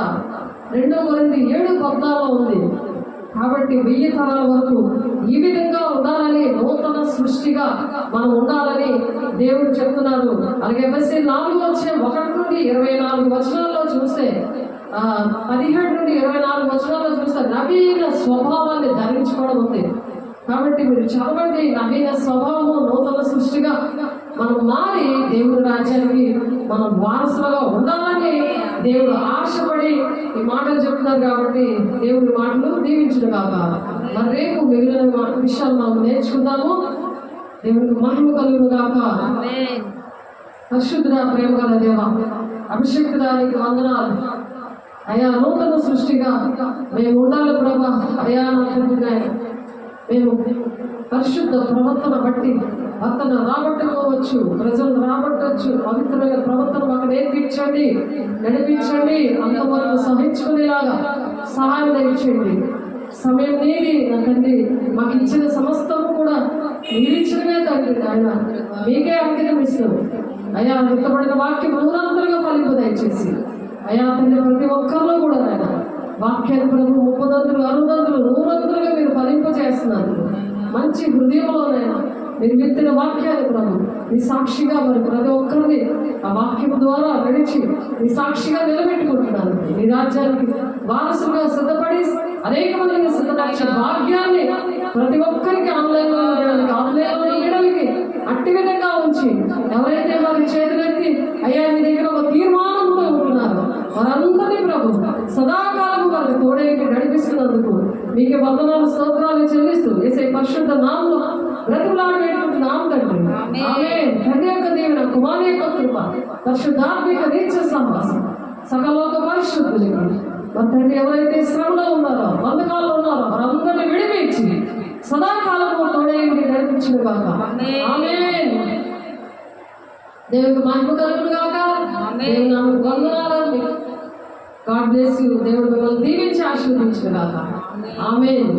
2 కొరింథీ 7:14 ఉంది. కాబట్టి 1000 తరాల వరకు ఈ విధంగా ఉండాలని, నూతన సృష్టిగా మనం ఉండాలని దేవుడు చెప్తున్నారు. అలాగే ఎఫెసీ 4:1-24 వచనాల్లో చూస్తే 17-24 వచనాల్లో చూస్తే నవీన స్వభావాన్ని ధరించుకోవడం ఉంది. కాబట్టి మీరు చదవండి. నవీన స్వభావము నూతన సృష్టిగా మనం మారి దేవుడి రాజ్యానికి మనం వారసులుగా ఉండాలని దేవుడు ఆశపడి ఈ మాటలు చెప్తున్నారు. కాబట్టి దేవుడి మాటలు దీవించును కాక. మరి రేపు మిగిలిన విషయాలు మనం నేర్చుకుందాము. దేవుడికి మహిమ కలుగును కాక. పరిశుద్ధుడా, ప్రేమ గల దేవ, అభిషేక్తుడానికి వందనాలు అయా. నూతన సృష్టిగా మేము ఉండాలి ప్రభా. అయా మేము పరిశుద్ధ ప్రవర్తన బట్టి భర్తను రాబట్టుకోవచ్చు, ప్రజలను రాబట్టవచ్చు. పవిత్రమైన ప్రవర్తన మాకు నేర్పించండి, నడిపించండి. అంతవరకు సహించుకునేలాగా సహాయం తెచ్చేయండి. సమయం నీది నా తండ్రి. మాకు ఇచ్చిన సమస్తము కూడా మీరిచ్చినవే తండ్రి. ఆయన మీకే అంకితం ఇస్తాం అయా. విత్తబడిన వాక్యం నూరంతలుగా ఫలింపు దయచేసి అయా తండ్రి. ప్రతి ఒక్కరిలో కూడా ఆయన వాక్యాన్ని ప్రభు 30 60 100 మీరు ఫలింపజేస్తున్నారు. మంచి హృదయంలోనైనా మీరు విత్తిన వాక్యాన్ని ప్రభు మీ సాక్షిగా మరి ప్రతి ఒక్కరిని ఆ వాక్యం ద్వారా నడిచి మీ సాక్షిగా నిలబెట్టుకుంటున్నారు. మీ రాజ్యానికి వారసులుగా సిద్ధపడి అనేక మందిని సిద్ధపరిచే భాగ్యాన్ని ప్రతి ఒక్కరికి ఆన్లైన్లో ఉండడానికి అట్టి విధంగా ఉంచి ఎవరైతే వారి చేతులెత్తి అయ్యా మీ దగ్గర ఒక తీర్మానంతో ఉంటున్నారు వారందరినీ ప్రభు సదాకాలము వారికి తోడేకి నడిపిస్తున్నందుకు మీకు వందనాలు స్తోత్రాలు చెల్లిస్తూ యేసే పరిశుద్ధ నామములో బ్రతిమలాడి వేడుకుంటున్నాం తండ్రి. ఆమేన్. తండ్రి యొక్క దీవెన, కుమారుని యొక్క కృప, పరిశుద్ధాత్మిక నిత్య సహవాసం సకలోక పరిశుద్ధులకి మరి తండ్రి ఎవరైతే శ్రమలో ఉన్నారో, బంధకాల్లో ఉన్నారో వారందరినీ విడిపించి సదాకాలము తోడేకి నడిపించిన గాక. ఆమేన్. దేవునికి మహిమ కలుగును గాక. దేవుని నామముకు వందనాలు. God bless you. దేవుడు మిమ్మల్ని దీవించి ఆశీర్వదించును గాక. ఆమేన్.